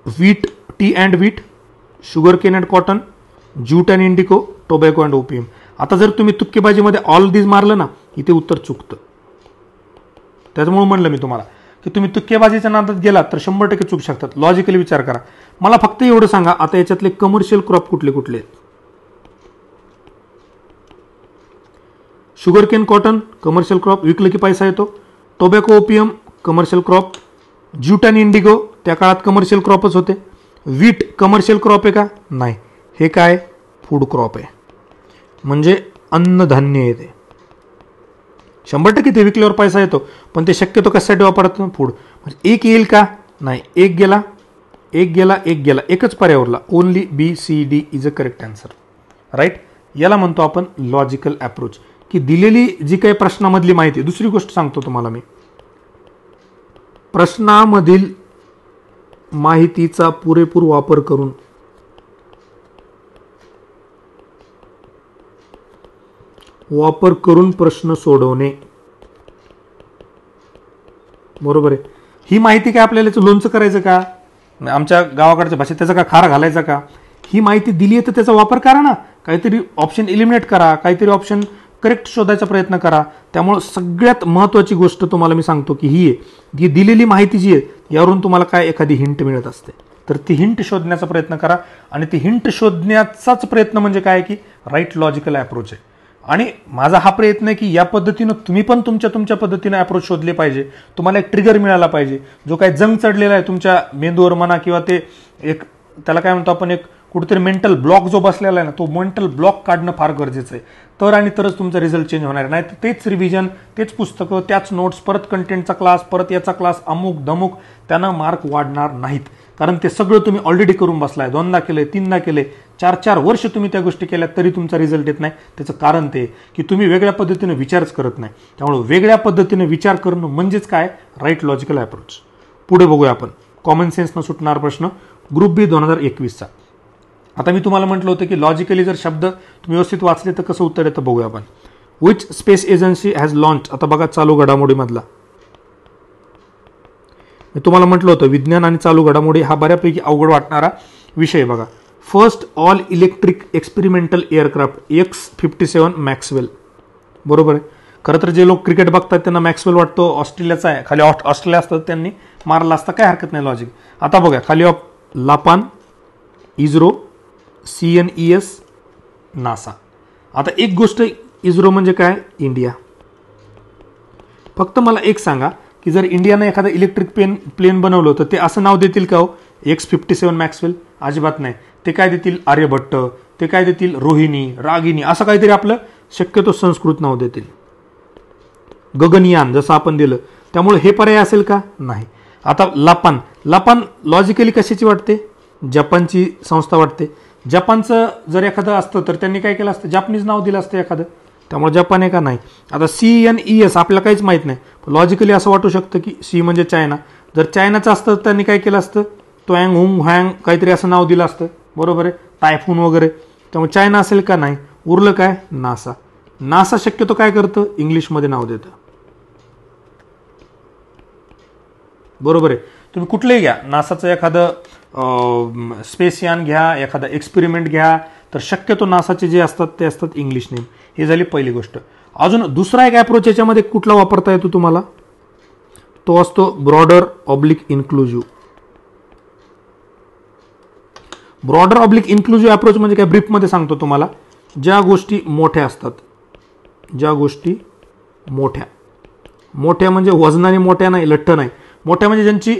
wheat, tea and wheat, sugar cane and cotton, jute and indigo, tobacco and opium. आता जर तुम्ही तुक्केबाजीमध्ये ऑल दिस मारलं ना, इथे उत्तर चुकतं. त्याच्यामुळे म्हणलं मी तुम्हाला की तुम्ही तुक्केबाजीच्या नादात गेलात तर 100% चूक शकतात. लॉजिकली विचार करा. मला फक्त एवढं सांगा, आता याच्यातले कमर्शियल क्रॉप कुठले कुठले आहेत? Sugar cane cotton commercial crop, विकलं की पैसा येतो. Tobacco opium commercial crop. Jute आणि इंडिगो त्या काळात कमर्शियल क्रॉपच होते. व्हीट कमर्शियल क्रॉप आहे का? नाही. हे काय? फूड क्रॉप आहे, म्हणजे अन्नधान्य येते. 100% ते विकल्यावर पैसा येतो, पण ते शक्यतो कशासाठी वापरतात? फूड. एक येईल का? नाही. एक गेला, एकच पर्याय उरला. Only BCD is a correct answer. Right. याला म्हणतो आपण लॉजिकल अप्रोच, की दिलेली जी काही प्रश्नामधली माहिती. दुसरी गोष्ट सांगतो तुम्हाला मी, प्रश्नामधील माहितीचा पुरेपूर वापर करून प्रश्न सोडवणे. बरोबर आहे. ही माहिती काय आपल्याला लोणचं करायचं का? आमच्या गावाकडच्या भाषेत त्याचा का खार घालायचा का? ही माहिती दिली आहे तर त्याचा वापर करा ना. काहीतरी ऑप्शन इलिमिनेट करा, काहीतरी ऑप्शन करेक्ट शोधायचा प्रयत्न करा. त्यामुळे सगळ्यात महत्त्वाची गोष्ट तुम्हाला मी सांगतो की ही आहे, की दिलेली माहिती जी आहे यावरून तुम्हाला काय एखादी हिंट मिळत असते, तर ती हिंट शोधण्याचा प्रयत्न करा. आणि ती हिंट शोधण्याचाच प्रयत्न म्हणजे काय, की राईट लॉजिकल अप्रोच आहे. आणि माझा हा प्रयत्न आहे की या पद्धतीनं तुम्ही पण तुमच्या पद्धतीनं अप्रोच शोधले पाहिजे. तुम्हाला एक ट्रिगर मिळाला पाहिजे. जो काही जंग चढलेला आहे तुमच्या मेंदूवर म्हणा, किंवा ते एक त्याला काय म्हणतो आपण, एक कुठेतरी मेंटल ब्लॉक जो बसलेला आहे ना, तो मेंटल ब्लॉक काढणं फार गरजेचं आहे. तर आणि तरच तुमचा रिझल्ट चेंज होणार आहे. नाही तर तेच रिव्हिजन, तेच पुस्तकं, त्याच नोट्स, परत कंटेंटचा क्लास, परत याचा क्लास, अमुक धमुक, त्यानं मार्क वाढणार नाहीत. कारण ते सगळं तुम्ही ऑलरेडी करून बसलाय. 2दा केलंय, 3दा केलंय, 4 वर्ष तुम्ही त्या गोष्टी केल्या तरी तुमचा रिझल्ट येत नाही. त्याचं कारण ते की तुम्ही वेगळ्या पद्धतीने विचारच करत नाही. त्यामुळे वेगळ्या पद्धतीने विचार करणं म्हणजेच काय, राईट लॉजिकल अप्रोच. पुढे बघूया आपण कॉमन सेन्सनं सुटणार प्रश्न, ग्रुप बी 2021चा. आता मी तुम्हाला म्हटलं होतं की लॉजिकली जर शब्द तुम्ही व्यवस्थित वाचले तर कसं उत्तर येतं बघूया आपण. Which space agency has launch. आता बघा चालू घडामोडीमधला मी तुम्हाला म्हटलं होतं विज्ञान आणि चालू घडामोडी हा बऱ्यापैकी अवघड वाटणारा विषय. बघा, first all electric experimental aircraft X-57 Maxwell. बरोबर आहे. खरं तर जे लोक क्रिकेट बघतात त्यांना मॅक्सवेल वाटतो ऑस्ट्रेलियाचा आहे, खाली ऑस्ट्रेलिया असतं त्यांनी मारला असता, काय हरकत नाही लॉजिक. आता बघा खाली लापान, इस्रो, CNES, नासा. आता एक गोष्ट, इस्रो म्हणजे काय, इंडिया. फक्त मला एक सांगा की जर इंडियानं एखादं इलेक्ट्रिक प्लेन बनवलं तर ते असं नाव देतील का हो, X-57 मॅक्सवेल? अजिबात नाही. ते काय देतील, आर्यभट्ट, ते काय देतील, रोहिणी, रागिनी, असं काहीतरी आपलं शक्यतो संस्कृत नाव देतील. गगनयान जसं आपण दिलं. त्यामुळे हे पर्याय असेल का? नाही. आता लापान लॉजिकली कशाची वाटते? जपानची संस्था वाटते. जपानचं जर एखादं असतं तर त्यांनी काय केलं असतं, जापनीज नाव दिलं असतं एखादं. त्यामुळे जपान आहे का? नाही. आता CNES आपल्याला काहीच माहित नाही. लॉजिकली असं वाटू शकतं की C म्हणजे चायना. जर चायनाचं असतं तर त्यांनी काय केलं असतं, त्वँग हुंग हँग काहीतरी असं नाव दिलं असतं. बरोबर आहे. टायफून वगैरे. त्यामुळे चायना असेल का? नाही. उरलं काय? नासा. नासा शक्यतो काय करतं, इंग्लिशमध्ये नाव देतं. बरोबर आहे. तुम्ही कुठलंही घ्या, नासाचं एखादं स्पेसयान घ्या, एखादा एक्सपेरिमेंट घ्या, तर शक्यतो नासाचे जे असतात ते असतात इंग्लिश नेम. ही झाली पहिली गोष्ट. अजून दुसरा एक अप्रोच याच्यामध्ये कुठला वापरता येतो तुम्हाला, तो असतो broader oblique inclusive. Broader oblique inclusive approach म्हणजे काय, ब्रीफमध्ये सांगतो तुम्हाला. ज्या गोष्टी मोठ्या असतात, ज्या गोष्टी मोठ्या म्हणजे वजनाने मोठ्या नाही, लठ्ठ नाही, मोठ्या म्हणजे ज्यांची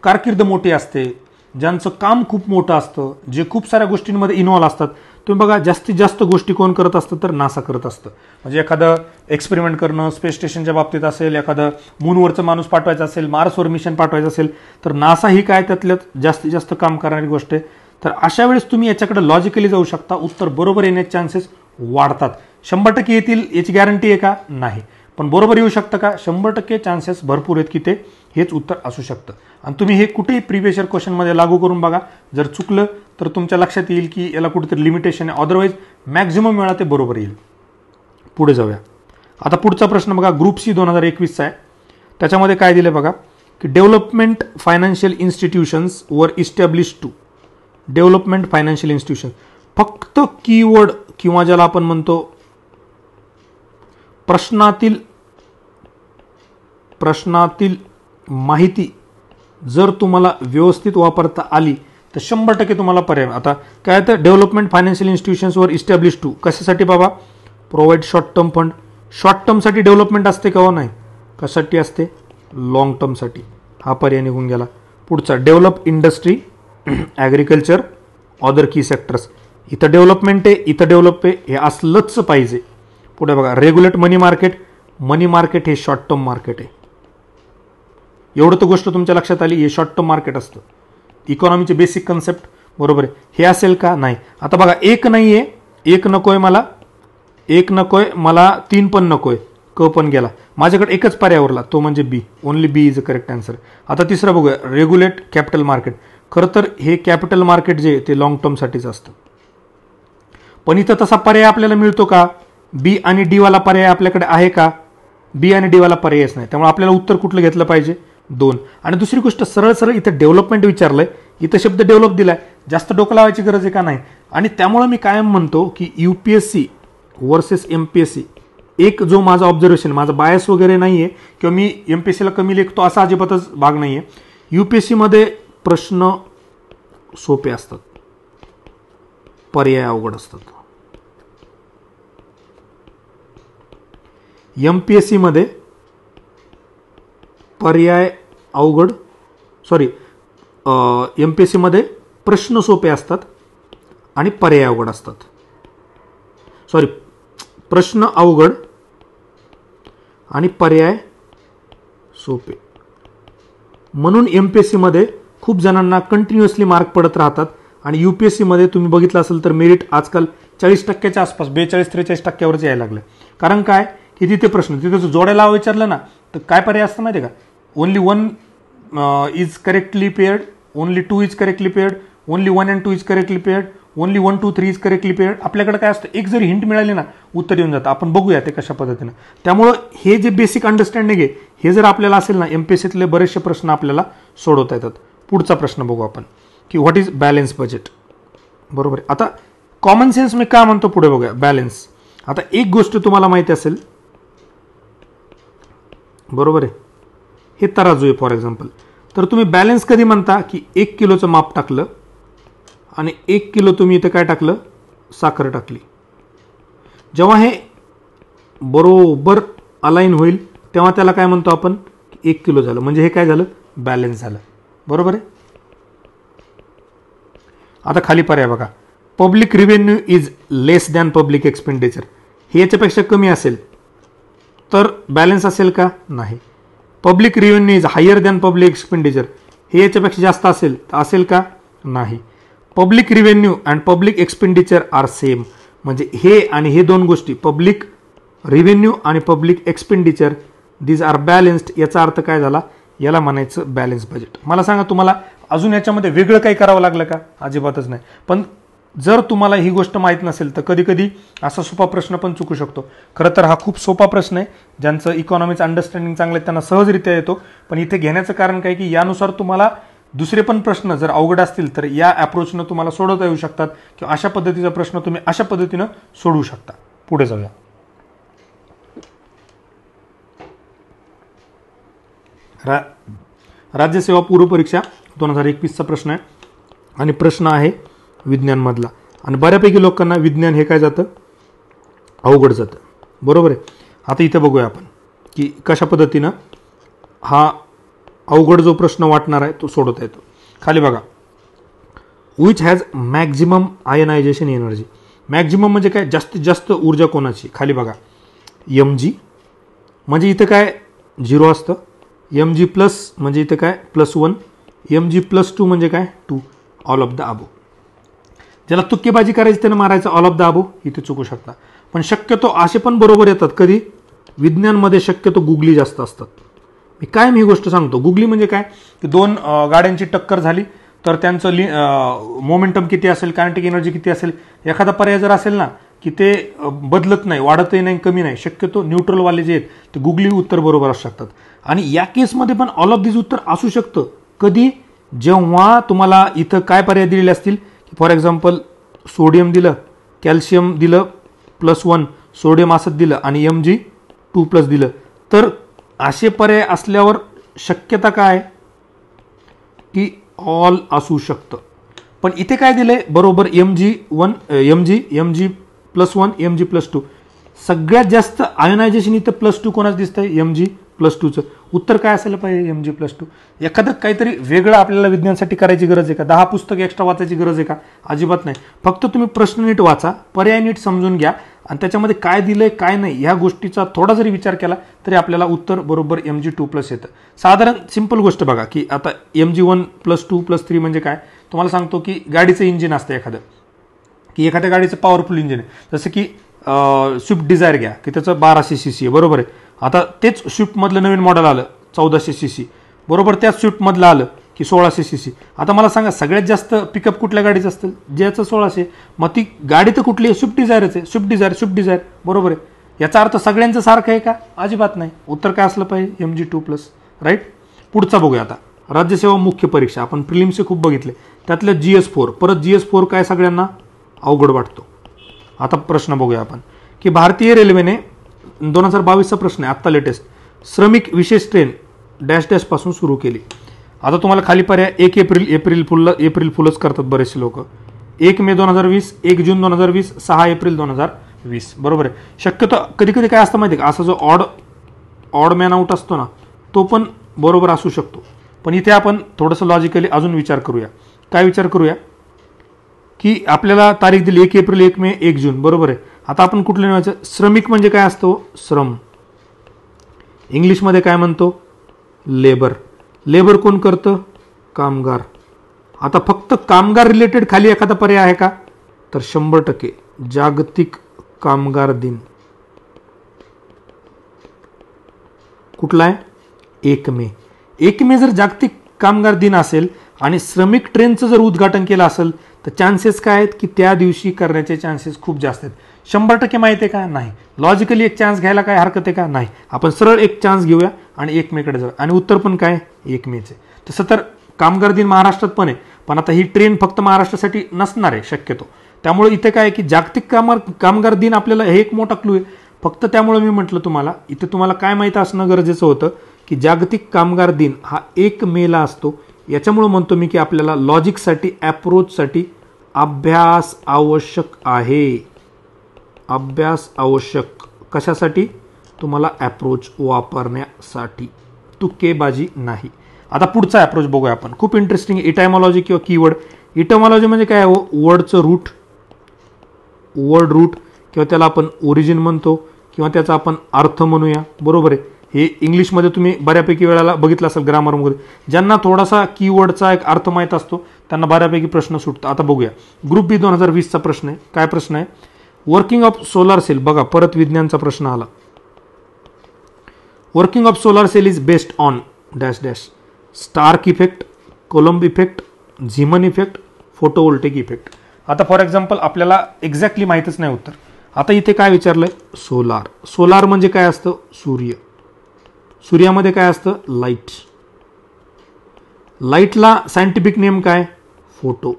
कारकीर्द मोठी असते, ज्यांचं काम खूप मोठं असतं, जे खूप साऱ्या गोष्टींमध्ये इन्व्हॉल्व असतात, तुम्ही बघा जास्तीत जास्त गोष्टी कोण करत असतं तर नासा करत असतं. म्हणजे एखादं एक्सपेरिमेंट करणं स्पेस स्टेशनच्या बाबतीत असेल, एखादं मूनवरचं माणूस पाठवायचा असेल, मार्सवर मिशन पाठवायचं असेल, तर नासा ही काय त्यातल्यात जास्तीत जास्त काम करणारी गोष्ट आहे. तर अशा वेळेस तुम्ही याच्याकडे लॉजिकली जाऊ शकता, उत्तर बरोबर येण्याचे चान्सेस वाढतात. 100% येतील याची गॅरंटी आहे का? नाही. पण बरोबर येऊ शकतं का? 100% चान्सेस भरपूर आहेत की ते हेच उत्तर असू शकतं. आणि तुम्ही हे कुठेही प्रिव्हियस इयर क्वेश्चनमध्ये लागू करून बघा. जर चुकलं तर तुमच्या लक्षात येईल की याला कुठेतरी लिमिटेशन आहे, अदरवाईज मॅक्झिमम वेळा ते बरोबर येईल. पुढे जाऊया. आता पुढचा प्रश्न बघा, ग्रुप सी 2021चा आहे. त्याच्यामध्ये काय दिलं बघा की डेव्हलपमेंट फायनान्शियल इन्स्टिट्यूशन्स वर establish to. Development financial institution, फक्त कीवर्ड किंवा ज्याला आपण म्हणतो प्रश्नातील माहिती जर तुम्हाला व्यवस्थित वापरता आली तर 100% तुम्हाला पर्याय. आता काय तर डेव्हलपमेंट फायनान्शियल इन्स्टिट्यूशन्सवर इस्टॅब्लिश टू कशासाठी बाबा? Provide short term fund. Short टर्मसाठी डेव्हलपमेंट असते का? हो नाही. कशासाठी असते? लॉंग टर्मसाठी. हा पर्याय निघून गेला. पुढचा डेव्हलप इंडस्ट्री, ॲग्रिकल्चर, अदर की सेक्टर्स. इथं डेव्हलपमेंट आहे, इथं डेव्हलप आहे, हे असलंच पाहिजे. पुढे बघा, रेग्युलेट मनी मार्केट. मनी मार्केट हे शॉर्ट टर्म मार्केट आहे. एवढं तर गोष्ट तुमच्या लक्षात आली, हे शॉर्ट टर्म मार्केट असतं. इकॉनॉमीचे बेसिक कन्सेप्ट बरोबर आहे. हे असेल का? नाही. आता बघा, एक नाही आहे, एक नकोय मला, एक नकोय मला, 3 पण नकोय, क पण गेला. माझ्याकडे एकच पर्याय उरला, तो म्हणजे B. Only B is a correct answer. आता तिसरं बघूया, रेग्युलेट कॅपिटल मार्केट. खरं तर हे कॅपिटल मार्केट जे ते लॉंग टर्मसाठीच असतं. पण इथं तसा पर्याय आपल्याला मिळतो का? बी आणि डी वाला पर्याय आपल्याकडे आहे का? बी आणि डी वाला पर्यायच नाही. त्यामुळे आपल्याला उत्तर कुठलं घेतलं पाहिजे? 2. आणि दुसरी गोष्ट, सरळ सरळ इथं डेव्हलपमेंट विचारलंय, इथं शब्द डेव्हलप दिलाय, जास्त डोकं लावायची गरज आहे का? नाही. आणि त्यामुळे मी कायम म्हणतो की UPSC वर्सेस MPSC, एक जो माझा ऑब्झर्वेशन, माझा बायस वगैरे नाहीये किंवा मी MPSCला कमी लेखतो असा अजिबातच भाग नाहीये. UPSC मध्ये प्रश्न सोपे असतात, पर्याय अवघड असतात. MPSC मध्ये पर्याय अवघड, MPSC मध्ये प्रश्न सोपे असतात आणि पर्याय अवघड असतात. प्रश्न अवघड आणि पर्याय सोपे. म्हणून MPSC मध्ये खूप जणांना कंटिन्युअसली मार्क पडत राहतात. आणि UPSC मध्ये तुम्ही बघितलं असेल तर मेरिट आजकाल 40%च्या आसपास, 42-43% यायला लागलं. कारण काय की तिथे प्रश्न, तिथे जोड्याला विचारलं ना तर काय पर्याय असतं माहिती आहे का? Only 1 is correctly paired, only 2 is correctly paired, only 1 and 2 is correctly paired, only 1, 2, 3 is correctly paired. आपल्याकडे काय असतं, एक जरी हिंट मिळाली ना उत्तर येऊन जातं. आपण बघूया ते कशा पद्धतीनं. त्यामुळं हे जे बेसिक अंडरस्टँडिंग आहे हे जर आपल्याला असेल ना, MPSCतले बरेचसे प्रश्न आपल्याला सोडवता येतात. पुढचा प्रश्न बघू आपण की व्हॉट इज बॅलन्स बजेट. बरोबर आहे. आता कॉमन सेन्स मी काय म्हणतो पुढे बघूया. बॅलन्स, आता एक गोष्ट तुम्हाला माहिती असेल, बरोबर आहे, हे तराजू आहे फॉर एक्झाम्पल. तर तुम्ही बॅलन्स कधी म्हणता की 1 किलोचं माप टाकलं आणि 1 किलो तुम्ही इथं काय टाकलं, साखर टाकली. जेव्हा हे बरोबर अलाइन होईल तेव्हा त्याला काय म्हणतो आपण, 1 किलो झालं. म्हणजे हे काय झालं, बॅलन्स झालं. बरोबर आहे. आता खाली पर्याय बघा, public revenue is less than public expenditure. हे याच्यापेक्षा कमी असेल तर बॅलन्स असेल का? नाही. Public revenue is higher than public expenditure, हे याच्यापेक्षा जास्त असेल तर असेल का? नाही. Public revenue and public expenditure are same. म्हणजे हे आणि हे दोन गोष्टी, पब्लिक रिव्हेन्यू आणि public expenditure, these are balanced. याचा अर्थ काय झाला, याला म्हणायचं बॅलन्स बजेट. मला सांगा, तुम्हाला अजून याच्यामध्ये वेगळं काही करावं लागलं का? अजिबातच नाही. पण जर तुम्हाला ही गोष्ट माहीत नसेल तर कधी कधी असा सोपा प्रश्न पण चुकू शकतो. खरं तर हा खूप सोपा प्रश्न आहे. ज्यांचं इकॉनॉमीचं अंडरस्टँडिंग चांगलं आहे त्यांना सहजरित्या येतो. पण इथे घेण्याचं कारण काय की यानुसार तुम्हाला दुसरे पण प्रश्न जर अवघड असतील तर या अप्रोचनं तुम्हाला सोडवता येऊ शकतात किंवा अशा पद्धतीचा प्रश्न तुम्ही अशा पद्धतीनं सोडवू शकता. पुढे जाऊया. राज्यसेवा पूर्व परीक्षा 2021चा प्रश्न आहे आणि प्रश्न आहे विज्ञानमधला. आणि बऱ्यापैकी लोकांना विज्ञान हे काय जातं, अवघड जातं. बरोबर आहे. आता इथे बघूया आपण की कशा पद्धतीनं हा अवघड जो प्रश्न वाटणार आहे तो सोडवता येतो. खाली बघा, which has maximum ionization energy. Maximum म्हणजे काय, जास्तीत जास्त ऊर्जा कोणाची. खाली बघा, mg म्हणजे इथं काय 0 असतं, mg प्लस म्हणजे इथं काय +1, mg +2 म्हणजे काय 2, ऑल ऑफ द अबो. ज्याला तुक्केबाजी करायची त्यानं मारायचं ऑल ऑफ द अबो, इथे चुकू शकता. पण शक्यतो असे पण बरोबर येतात कधी, विज्ञानमध्ये शक्यतो गुगली जास्त असतात. मी कायम ही गोष्ट सांगतो, गुगली म्हणजे काय की दोन गाड्यांची टक्कर झाली तर त्यांचं मोमेंटम किती असेल, कायनेटिक एनर्जी किती असेल, एखादा पर्याय जर असेल ना की ते बदलत नाही, वाढतही नाही, कमी नाही, शक्यतो न्यूट्रलवाले जे आहेत ते गुगली उत्तर बरोबर असू शकतात. आणि या केसमध्ये पण ऑल ऑफ दिस उत्तर असू शकतं. कधी, जेव्हा तुम्हाला इथं काय पर्याय दिलेले असतील, फॉर एक्झाम्पल सोडियम दिलं, कॅल्शियम दिलं +1, सोडियम असत दिलं आणि Mg2+ दिलं, तर असे पर्याय असल्यावर शक्यता काय की ऑल असू शकतं. पण इथे काय दिलंय बरोबर Mg1, Mg+1, Mg+2. सगळ्यात जास्त आयोनायझेशन इथं +2 कोणाच दिसतंय, Mg+2चं. उत्तर काय असायला पाहिजे, Mg+2. एखादं काहीतरी वेगळं आपल्याला विज्ञानासाठी करायची गरज आहे का, 10 पुस्तकं एक्स्ट्रा वाचायची गरज आहे का, अजिबात नाही. फक्त तुम्ही प्रश्न नीट वाचा, पर्याय नीट समजून घ्या आणि त्याच्यामध्ये काय दिलंय काय नाही ह्या गोष्टीचा थोडा जरी विचार केला तरी आपल्याला उत्तर बरोबर Mg2+ येतं. साधारण सिंपल गोष्ट बघा की आता Mg1+2+3 म्हणजे काय, तुम्हाला सांगतो की गाडीचं इंजिन असतं एखादं, की एखाद्या गाडीचं पॉवरफुल इंजिन आहे, जसं की स्विफ्ट डिझायर घ्या की त्याचं 1200 cc आहे, बरोबर आहे. आता तेच स्विफ्टमधलं नवीन मॉडेल आलं 1400 cc, बरोबर, त्याच स्विफ्टमधलं आलं की 1600 cc. आता मला सांगा सगळ्यात जास्त पिकअप कुठल्या गाडीचं असतं, ज्याचं 1600, मग ती गाडी तर कुठली आहे, स्विफ्ट डिझायरच आहे, स्विफ्ट डिझायर, बरोबर आहे. याचा अर्थ सगळ्यांचं सारखं आहे का, अजिबात नाही. उत्तर काय असलं पाहिजे, Mg2+, राईट. पुढचा बघूया आता, राज्यसेवा मुख्य परीक्षा. आपण प्रिलिम्सचे खूप बघितले, त्यातलं GS4, परत GS4 काय सगळ्यांना अवघड वाटतो. आता प्रश्न बघूया आपण की भारतीय रेल्वेने 2022चा प्रश्न आहे आत्ता लेटेस्ट, श्रमिक विशेष ट्रेन -- पासून सुरू केली. आता तुम्हाला खाली पर्याय 1 एप्रिल फुलच करतात बरेचसे लोक, 1 मे 2020, 1 जून 2020, 6 एप्रिल 2020, बरोबर आहे. शक्यतो कधी कधी काय असतं माहिती आहे का, असा जो ऑड मॅन आउट असतो ना तो पण बरोबर असू शकतो. पण इथे आपण थोडंसं लॉजिकली अजून विचार करूया. काय विचार करूया की आपल्याला तारीख दिली 1 एप्रिल, 1 मे, 1 जून, बरोबर आहे. आता आपण कुठलं लिहायचं, श्रमिक म्हणजे काय असतो, श्रम, इंग्लिशमध्ये काय म्हणतो, लेबर. लेबर कोण करतं, कामगार. आता फक्त कामगार रिलेटेड खाली एखादा पर्याय आहे का, तर 100% जागतिक कामगार दिन. कुठला आहे, 1 मे. 1 मे जर जागतिक कामगार दिन असेल आणि श्रमिक ट्रेनचं जर उद्घाटन केलं असेल तर चान्सेस काय आहेत की त्या दिवशी करण्याचे चान्सेस खूप जास्त आहेत. 100% माहिती आहे का, नाही. लॉजिकली एक चान्स घ्यायला काय हरकत आहे का, नाही. आपण सरळ एक चान्स घेऊया आणि 1 मेकडे जाऊ आणि उत्तर पण काय 1 मेचे. तसं तर कामगार दिन महाराष्ट्रात पण आहे, पण आता ही ट्रेन फक्त महाराष्ट्रासाठी नसणार आहे शक्यतो. त्यामुळे इथे काय की जागतिक कामगार दिन आपल्याला हे एक मोठा क्लू आहे. फक्त त्यामुळे मी म्हटलं तुम्हाला इथे तुम्हाला काय माहिती असणं गरजेचं होतं की जागतिक कामगार दिन हा 1 मेला असतो. याच्यामुळे म्हणतो मी की आपल्याला लॉजिकसाठी, अप्रोचसाठी अभ्यास आवश्यक आहे. अभ्यास आवश्यक कशासाठी, तुम्हाला अप्रोच वापरण्यासाठी, तुक्केबाजी नाही. आता पुढचा अप्रोच बघूया आपण, खूप इंटरेस्टिंग. इटायमॉलॉजी किंवा कीवर्ड. इटायमॉलॉजी म्हणजे काय हो, वर्डचं रूट, वर्ड रूट किंवा त्याला आपण ओरिजिन म्हणतो किंवा त्याचा आपण अर्थ म्हणूया, बरोबर आहे. हे इंग्लिशमध्ये तुम्ही बऱ्यापैकी वेळेला बघितलं असेल ग्रामरमध्ये. ज्यांना थोडासा कीवर्डचा एक अर्थ माहीत असतो त्यांना बऱ्यापैकी प्रश्न सुटतो. आता बघूया ग्रुप बी 2020चा प्रश्न आहे. काय प्रश्न आहे, वर्किंग ऑफ सोलार सेल. बघा परत विज्ञानचा प्रश्न आला. Working of solar cell is based on -- Stark effect, Coulomb effect, Zeeman effect, photovoltaic effect. आता फॉर एक्झाम्पल आपल्याला एक्झॅक्टली माहीतच नाही उत्तर. आता इथे काय विचारलंय, सोलार. सोलार म्हणजे काय असतं, सूर्य. सूर्यामध्ये काय असतं, लाईट. लाईटला सायंटिफिक नेम काय, फोटो,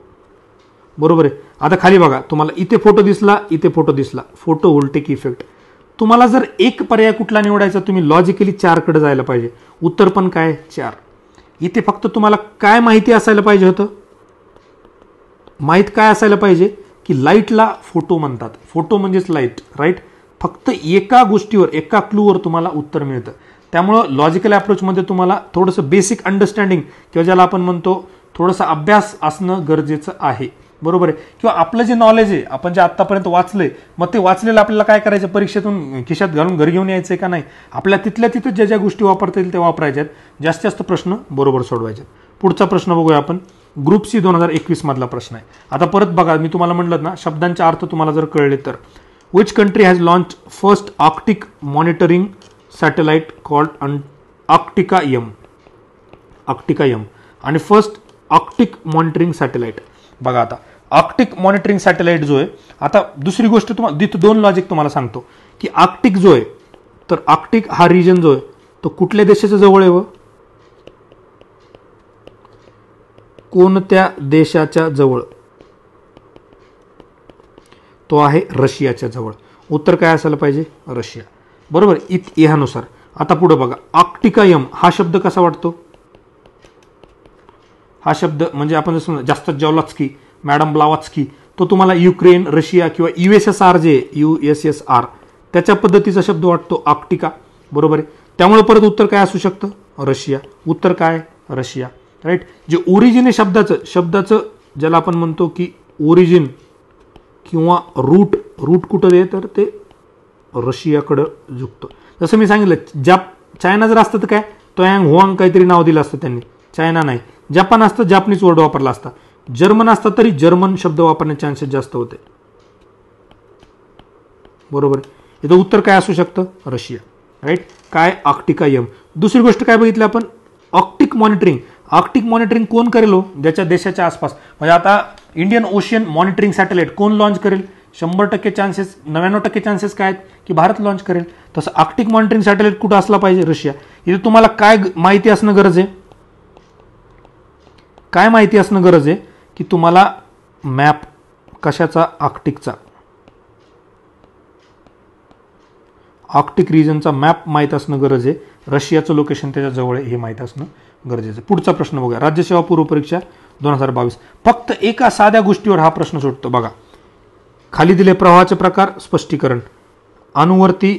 बरोबर आहे. आता खाली बघा तुम्हाला इथे फोटो दिसला, इथे फोटो दिसला, फोटोवोल्टेक इफेक्ट. तुम्हाला जर एक पर्याय कुठला निवडायचा, तुम्ही लॉजिकली 4 कडे जायला पाहिजे. उत्तर पण काय 4. इथे फक्त तुम्हाला काय माहिती असायला पाहिजे होतं, माहीत काय असायला पाहिजे की लाईटला फोटो म्हणतात. फोटो म्हणजेच लाईट, राईट. फक्त एका गोष्टीवर, एका क्लूवर तुम्हाला उत्तर मिळतं. त्यामुळं लॉजिकल अप्रोचमध्ये तुम्हाला थोडंसं बेसिक अंडरस्टँडिंग किंवा ज्याला आपण म्हणतो थोडासा अभ्यास असणं गरजेचं आहे, बरोबर आहे. किंवा आपलं जे नॉलेज आहे, आपण जे आत्तापर्यंत वाचलंय, मग ते वाचलेलं आपल्याला काय करायचं, परीक्षेतून खिशात घालून घरी घेऊन यायचंय का नाही, आपल्या तिथल्या तिथं ज्या ज्या गोष्टी वापरता येईल त्या वापरायच्यात, जास्तीत जास्त प्रश्न बरोबर सोडवायचे. पुढचा प्रश्न बघूया आपण. ग्रुप सी 2021 मधला प्रश्न आहे. आता परत बघा, मी तुम्हाला म्हटलं ना, शब्दांचे अर्थ तुम्हाला जर कळले तर. Which country has launch first Arctic monitoring satellite called Arktika M, Arktika M, आणि फर्स्ट आर्क्टिक मॉनिटरिंग सॅटेलाइट. बघा आता आर्क्टिक मॉनिटरिंग सॅटेलाइट जो आहे, आता दुसरी गोष्ट तुम्हाला दोन लॉजिक तुम्हाला सांगतो की आर्क्टिक जो आहे, तर आर्क्टिक हा रिजन जो आहे तो कुठल्या देशाच्या जवळ आहे व कोणत्या देशाच्या जवळ, तो आहे रशियाच्या जवळ. उत्तर काय असायला पाहिजे, रशिया, बरोबर. ह्यानुसार आता पुढे बघा, आर्क्टिका एम हा शब्द कसा वाटतो, हा शब्द म्हणजे आपण जसं जास्त जॉलॉत्स्की, मॅडम ब्लावत्स्की, तो तुम्हाला युक्रेन, रशिया किंवा USSR जे USSR त्याच्या पद्धतीचा शब्द वाटतो आर्क्टिका, बरोबर आहे. त्यामुळे परत उत्तर काय असू शकतं, रशिया. उत्तर काय, रशिया, राईट. जे ओरिजिन आहे शब्दाचं ज्याला आपण म्हणतो की ओरिजिन किंवा रूट कुठं आहे, तर ते रशियाकडं झुकतं. जसं मी सांगितलं, चायना जर असतं तर काय, तोयांग हुआंग काहीतरी नाव दिलं असतं त्यांनी, चायना नाही. जपान असतं, जापनीज वर्ड वापरला असता. जर्मन असतं तरी जर्मन शब्द वापरण्याचे चान्सेस जास्त होते, बरोबर. इथं उत्तर काय असू शकतं, रशिया, राईट. काय, आर्क्टिका एम. दुसरी गोष्ट काय बघितली आपण, आर्क्टिक मॉनिटरिंग. आर्क्टिक मॉनिटरिंग कोण करेल हो, ज्याच्या देशाच्या आसपास. म्हणजे आता इंडियन ओशियन मॉनिटरिंग सॅटेलाइट कोण लॉन्च करेल, 100% चान्सेस, 99% चान्सेस काय आहेत की भारत लॉन्च करेल. तसं आर्क्टिक मॉनिटरिंग सॅटेलाइट कुठं असला पाहिजे, रशिया. इथे तुम्हाला काय माहिती असणं गरज आहे, काय माहिती असणं गरज आहे की तुम्हाला मॅप कशाचा, आर्क्टिकचा, आर्क्टिक रिजनचा मॅप माहीत असणं गरज आहे. रशियाचं लोकेशन त्याच्या जवळ आहे हे माहीत असणं गरजेचं. पुढचा प्रश्न बघा, राज्यसेवा पूर्व परीक्षा 2022. फक्त एका साध्या गोष्टीवर हा प्रश्न सुटतो. बघा, खाली दिले प्रवाहाचे प्रकार, स्पष्टीकरण. अणुवर्ती,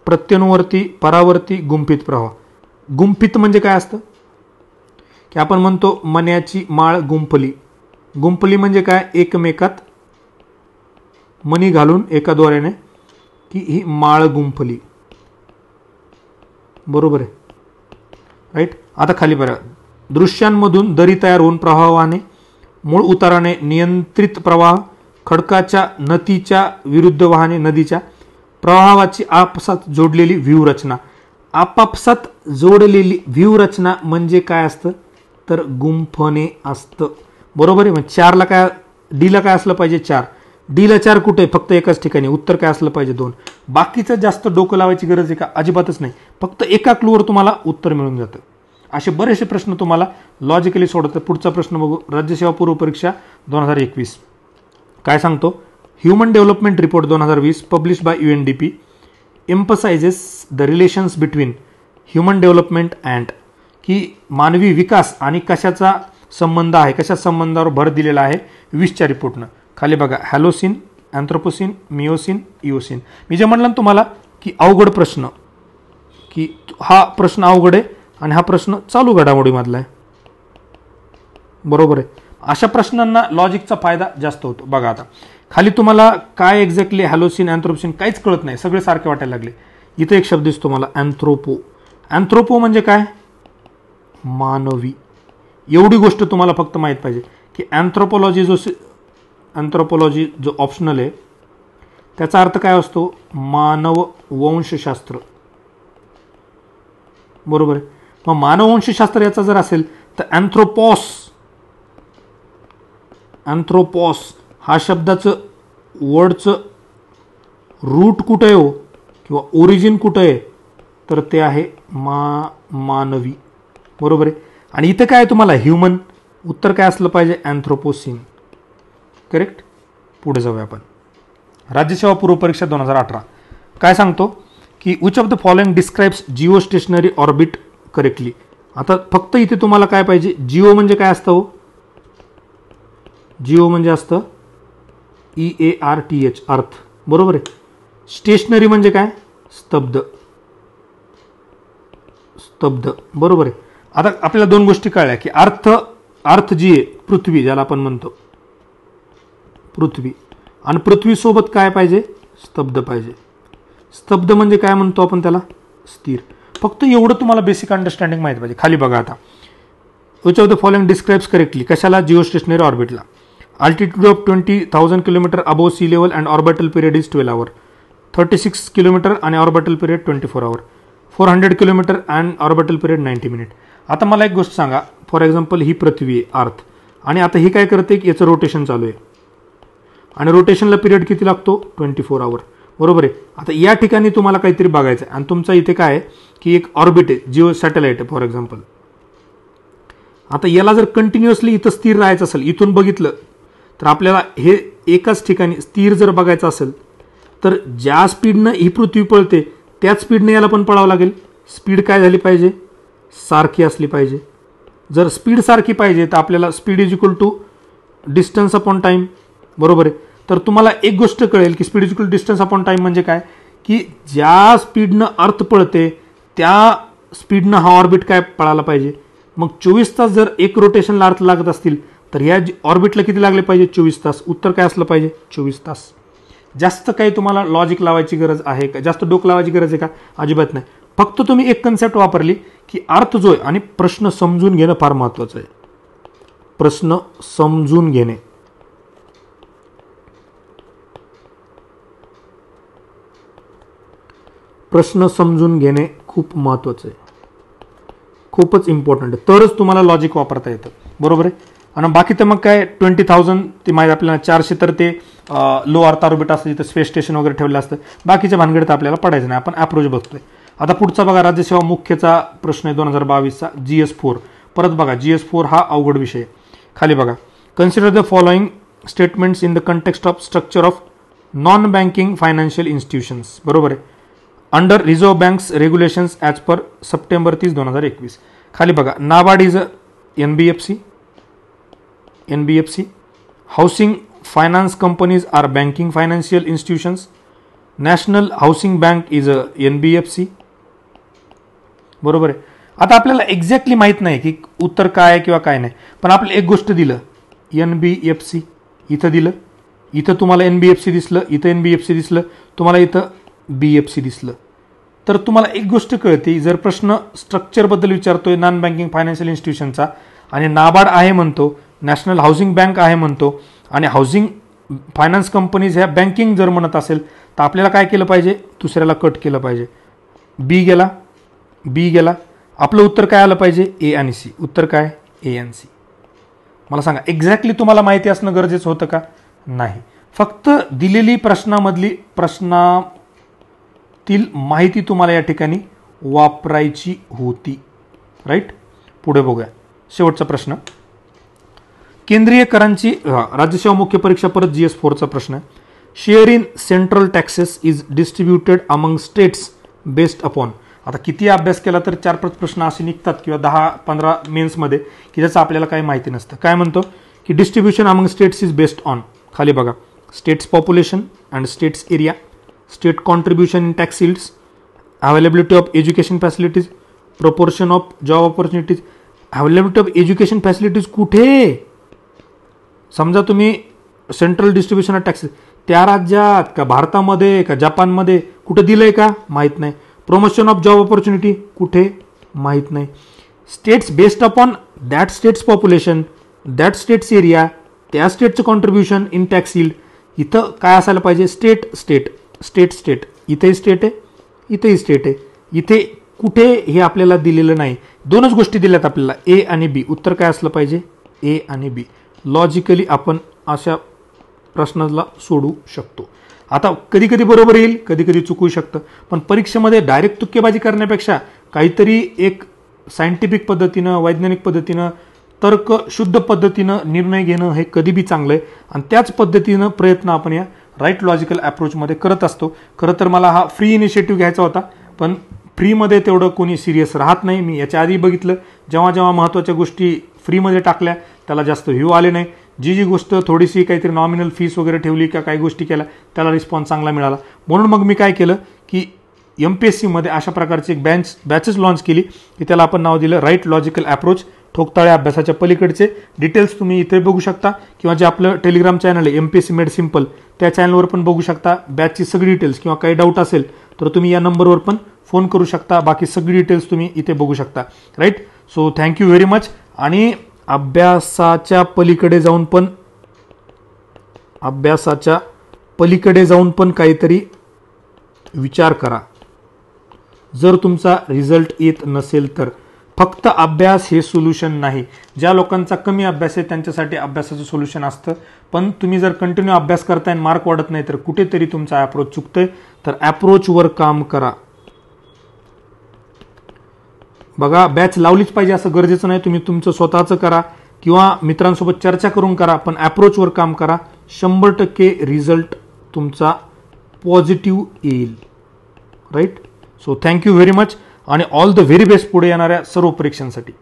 प्रत्यणुवर्ती, परावर्ती, गुंफित प्रवाह. गुंफित म्हणजे काय असतं की आपण म्हणतो मण्याची माळ गुंफली. गुंफली म्हणजे काय, एकमेकात मणी घालून एका दोऱ्याने की ही माळ गुंफली, बरोबर आहे, राईट. आता खाली बघा, दृश्यांमधून दरी तयार होऊन प्रवाहाने, मूळ उताराने नियंत्रित प्रवाह, खडकाच्या नदीच्या विरुद्ध वाहने, नदीच्या प्रवाहाची आपसात जोडलेली व्यूहरचना. आपापसात जोडलेली व्यूहरचना म्हणजे काय असतं, तर गुंफणे असतं, बरोबर आहे. मग 4ला काय, डीला काय असलं पाहिजे, 4. डीला 4 कुठे, फक्त एकाच ठिकाणी. उत्तर काय असलं पाहिजे, 2. बाकीचं जास्त डोकं लावायची गरज आहे का, अजिबातच नाही. फक्त एका क्लूवर तुम्हाला उत्तर मिळून जातं. असे बरेचसे प्रश्न तुम्हाला लॉजिकली सोडवतात. पुढचा प्रश्न बघू, राज्यसेवा पूर्व परीक्षा 2021 काय सांगतो. Human development report 2020 publish by UNDP emphasises the relations between human development and, की मानवी विकास आणि कशाचा संबंध आहे, कशा संबंधावर भर दिलेला आहे 20च्या रिपोर्टनं. खाली बघा, हॅलोसिन, अँथ्रोपोसिन, मिओसिन, इओसिन. मी जे म्हटलं ना तुम्हाला की अवघड प्रश्न, की हा प्रश्न अवघड आहे आणि हा प्रश्न चालू घडामोडीमधला आहे, बरोबर आहे. अशा प्रश्नांना लॉजिकचा फायदा जास्त होतो. बघा आता खाली तुम्हाला काय एक्झॅक्टली हॅलोसिन, अँथ्रोपोसिन काहीच कळत नाही, सगळे सारखे वाटायला लागले. इथे एक शब्द दिसतो मला, अँथ्रोपो. अँथ्रोपो म्हणजे काय, मानवी. एवढी गोष्ट तुम्हाला फक्त माहीत पाहिजे की अँथ्रोपोलॉजी जो ऑप्शनल आहे त्याचा अर्थ काय असतो, मानव वंशशास्त्र, बरोबर आहे. मग मानववंशशास्त्र याचा जर असेल तर अँथ्रोपॉस हा शब्दाचं वर्डचं रूट कुठं आहे हो, किंवा ओरिजिन कुठं आहे, तर ते आहे मानवी, बरोबर आहे. आणि इथं काय तुम्हाला ह्युमन, उत्तर काय असलं पाहिजे, अँथ्रोपोसिन, करेक्ट. पुढे जाऊया आपण. राज्यसेवा पूर्व परीक्षा 2018 काय सांगतो की which of the following describes Jio stationery orbit correctly. आता फक्त इथे तुम्हाला काय पाहिजे, जिओ म्हणजे काय असतं हो, जिओ म्हणजे असतं EARTH, अर्थ, बरोबर आहे. स्टेशनरी म्हणजे काय, स्तब्ध, स्तब्ध, बरोबर आहे. आता आपल्याला दोन गोष्टी कळल्या की अर्थ जी आहे पृथ्वी, ज्याला आपण म्हणतो पृथ्वी, आणि पृथ्वीसोबत काय पाहिजे, स्तब्ध पाहिजे. स्तब्ध म्हणजे काय म्हणतो आपण त्याला, स्थिर. फक्त एवढं तुम्हाला बेसिक अंडरस्टँडिंग माहिती पाहिजे. खाली बघा आता, which of the following describes correctly, कशाला, जिओ स्टेशनरी ऑर्बिटला. Altitude of 20,000 kilometre above sea level and orbital period is 12 hour. 36 kilometre आणि orbital period 24 hour. 400 kilometre and orbital period 90 minute. आता मला एक गोष्ट सांगा, फॉर एक्झाम्पल ही पृथ्वी आहे, अर्थ, आणि आता ही काय करते की याचं रोटेशन चालू आहे, आणि रोटेशनला पिरियड किती लागतो, 24 आवर, बरोबर आहे. आता या ठिकाणी तुम्हाला काहीतरी बघायचं आहे, आणि तुमचा इथे काय आहे की एक ऑर्बिट आहे, जिओ सॅटेलाइट आहे फॉर एक्झाम्पल. आता याला जर कंटिन्युअसली इथं स्थिर राहायचं असेल, इथून बघितलं तर आपल्याला हे एकाच ठिकाणी स्थिर जर बघायचं असेल तर ज्या स्पीडनं ही पृथ्वी पळते त्याच स्पीडने याला पण पळावं लागेल. स्पीड काय झाली पाहिजे, सारखी असली पाहिजे. जर स्पीड सारखी पाहिजे तर आपल्याला speed is equal to distance upon time, बरोबर आहे. तर तुम्हाला एक गोष्ट कळेल की speed is equal to distance upon time म्हणजे काय, की ज्या स्पीडनं अर्थ पळते त्या स्पीडनं हा ऑर्बिट काय पळायला पाहिजे. मग 24 तास जर एक रोटेशनला अर्थ लागत असतील तर ह्या ऑर्बिटला किती लागले पाहिजे, 24 तास. उत्तर काय असलं पाहिजे, 24 तास. जास्त काही तुम्हाला लॉजिक लावायची गरज आहे का, जास्त डोक लावायची गरज आहे का, अजिबात नाही. फक्त तुम्ही एक कन्सेप्ट वापरली की अर्थ जो आहे, आणि प्रश्न समजून घेणं फार महत्वाचं आहे. प्रश्न समजून घेणे, प्रश्न समजून घेणे खूप महत्वाचं आहे, खूपच इम्पॉर्टंट आहे. तरच तुम्हाला लॉजिक वापरता येतं, बरोबर आहे. आणि बाकी तर मग काय 20,000 ते माहिती आपल्याला, 400 तर ते लो अर्थ ऑर्बिट असतं जिथं स्पेस स्टेशन वगैरे ठेवलं असतं. बाकीच्या भानगडीत आपल्याला पडायचं नाही, आपण अप्रोच बघतोय. आता पुढचा बघा, राज्यसेवा मुख्यचा प्रश्न आहे 2022चा, GS4. परत बघा GS4 हा अवघड विषय आहे. खाली बघा, consider the following statements in the context of structure of non banking financial institutions, बरोबर आहे, under reserve bank's regulations as per September 30, 2021. खाली बघा, NABARD is a NBFC. Housing finance companies are banking financial institutions. National housing bank is a NBFC, बरोबर आहे. आता आपल्याला exactly माहीत नाही की उत्तर काय आहे किंवा काय नाही, पण आपल्याला एक गोष्ट दिलं, NBFC इथं दिलं, इथं तुम्हाला NBFC दिसलं, इथं NBFC दिसलं, तुम्हाला इथं BFC दिसलं. तर तुम्हाला एक गोष्ट कळते, जर प्रश्न स्ट्रक्चरबद्दल विचारतोय नॉन बँकिंग फायनान्शियल इन्स्टिट्यूशनचा, आणि नाबार्ड आहे म्हणतो, नॅशनल हाऊसिंग बँक आहे म्हणतो, आणि हाऊसिंग फायनान्स कंपनीज ह्या बँकिंग जर म्हणत असेल तर आपल्याला काय केलं पाहिजे, दुसऱ्याला कट केलं पाहिजे. बी गेला. आपलं उत्तर काय आलं पाहिजे, A आणि C. उत्तर काय, A आणि C. मला सांगा, एक्झॅक्टली तुम्हाला माहिती असणं गरजेचं होतं का, नाही. फक्त दिलेली प्रश्नातील माहिती तुम्हाला या ठिकाणी वापरायची होती, राईट. पुढे बघूया शेवटचा प्रश्न. केंद्रीय करांची राज्यसेवा मुख्य परीक्षा, परत GS4चा प्रश्न आहे. Share in central taxes is distributed among states based upon. आता किती अभ्यास केला तर 4-5 प्रश्न असे निघतात किंवा 10-15 मेन्समध्ये की ज्याचं आपल्याला काही माहिती नसतं. काय म्हणतो की distribution among states is based on. खाली बघा, states population and states area, state contribution in tax yields, availability of education facilities, proportion of job opportunities. Availability of education facilities कुठे, समजा तुम्ही सेंट्रल डिस्ट्रीब्युशन ऑफ टॅक्सेस त्या राज्यात का भारतामध्ये का जपानमध्ये कुठे दिलंय का, माहीत नाही. प्रमोशन ऑफ जॉब ऑपॉर्च्युनिटी कुठे, माहीत नाही. States based upon that states population, that states area, त्या स्टेटचं कॉन्ट्रीब्युशन इन टॅक्स यील्ड. इथं काय असायला पाहिजे, स्टेट. इथेही स्टेट आहे, इथेही स्टेट आहे. इथे कुठे हे आपल्याला दिलेलं नाही. दोनच गोष्टी दिल्यात आपल्याला, A आणि B. उत्तर काय असलं पाहिजे, A आणि B. लॉजिकली आपण अशा प्रश्नाला सोडू शकतो. आता कधी कधी बरोबर येईल, कधी कधी चुकू शकतं, पण परीक्षेमध्ये डायरेक्ट तुक्केबाजी करण्यापेक्षा काहीतरी एक सायंटिफिक पद्धतीनं, वैज्ञानिक पद्धतीनं, तर्कशुद्ध पद्धतीनं निर्णय घेणं हे कधी बी चांगलं आहे. आणि त्याच पद्धतीनं प्रयत्न आपण या राईट लॉजिकल अप्रोचमध्ये करत असतो. खरं तर मला हा फ्री इनिशिएटिव्ह घ्यायचा होता, पण फ्रीमध्ये तेवढं कोणी सिरियस राहत नाही. मी याच्या आधी बघितलं, जेव्हा जेव्हा महत्त्वाच्या गोष्टी फ्रीमध्ये टाकल्या त्याला जास्त व्ह्यू आले नाही. जी गोष्ट थोडीशी काहीतरी नॉमिनल फीस वगैरे ठेवली का काही गोष्टी केल्या त्याला रिस्पॉन्स चांगला मिळाला. म्हणून मग मी काय केलं की MPSC मध्ये अशा प्रकारची एक बॅचेस लॉन्च केली की त्याला आपण नाव दिलं राईट लॉजिकल अप्रोच, ठोकताळे अभ्यासाच्या पलीकडचे. डिटेल्स तुम्ही इथे बघू शकता किंवा जे आपलं टेलिग्राम चॅनल आहे MPSC मेड सिम्पल त्या चॅनलवर पण बघू शकता. बॅचची सगळी डिटेल्स किंवा काही डाऊट असेल तर तुम्ही या नंबरवर पण फोन करू शकता. बाकी सगळी डिटेल्स तुम्ही इथे बघू शकता. Right. So thank you very much. आणि अभ्यासाच्या पलीकडे जाऊन पण काहीतरी विचार करा. जर तुमचा रिझल्ट येत नसेल तर फक्त अभ्यास हे सोल्युशन नाही. ज्या लोकांचा कमी अभ्यास आहे त्यांच्यासाठी अभ्यासाचं सोल्युशन असतं, पण तुम्ही जर कंटिन्यू अभ्यास करताय आणि मार्क वाढत नाही तर कुठेतरी तुमचा अप्रोच चुकतोय. तर अप्रोचवर काम करा. बघा, बॅच लावलीच पाहिजे असं गरजेचं नाही. तुम्ही तुमचं स्वतःचं करा किंवा मित्रांसोबत चर्चा करून करा, पण अप्रोचवर काम करा. 100% रिझल्ट तुमचा पॉझिटिव्ह येईल. Right. So thank you very much आणि ऑल द व्हेरी बेस्ट पुढे येणाऱ्या सर्व परीक्षांसाठी.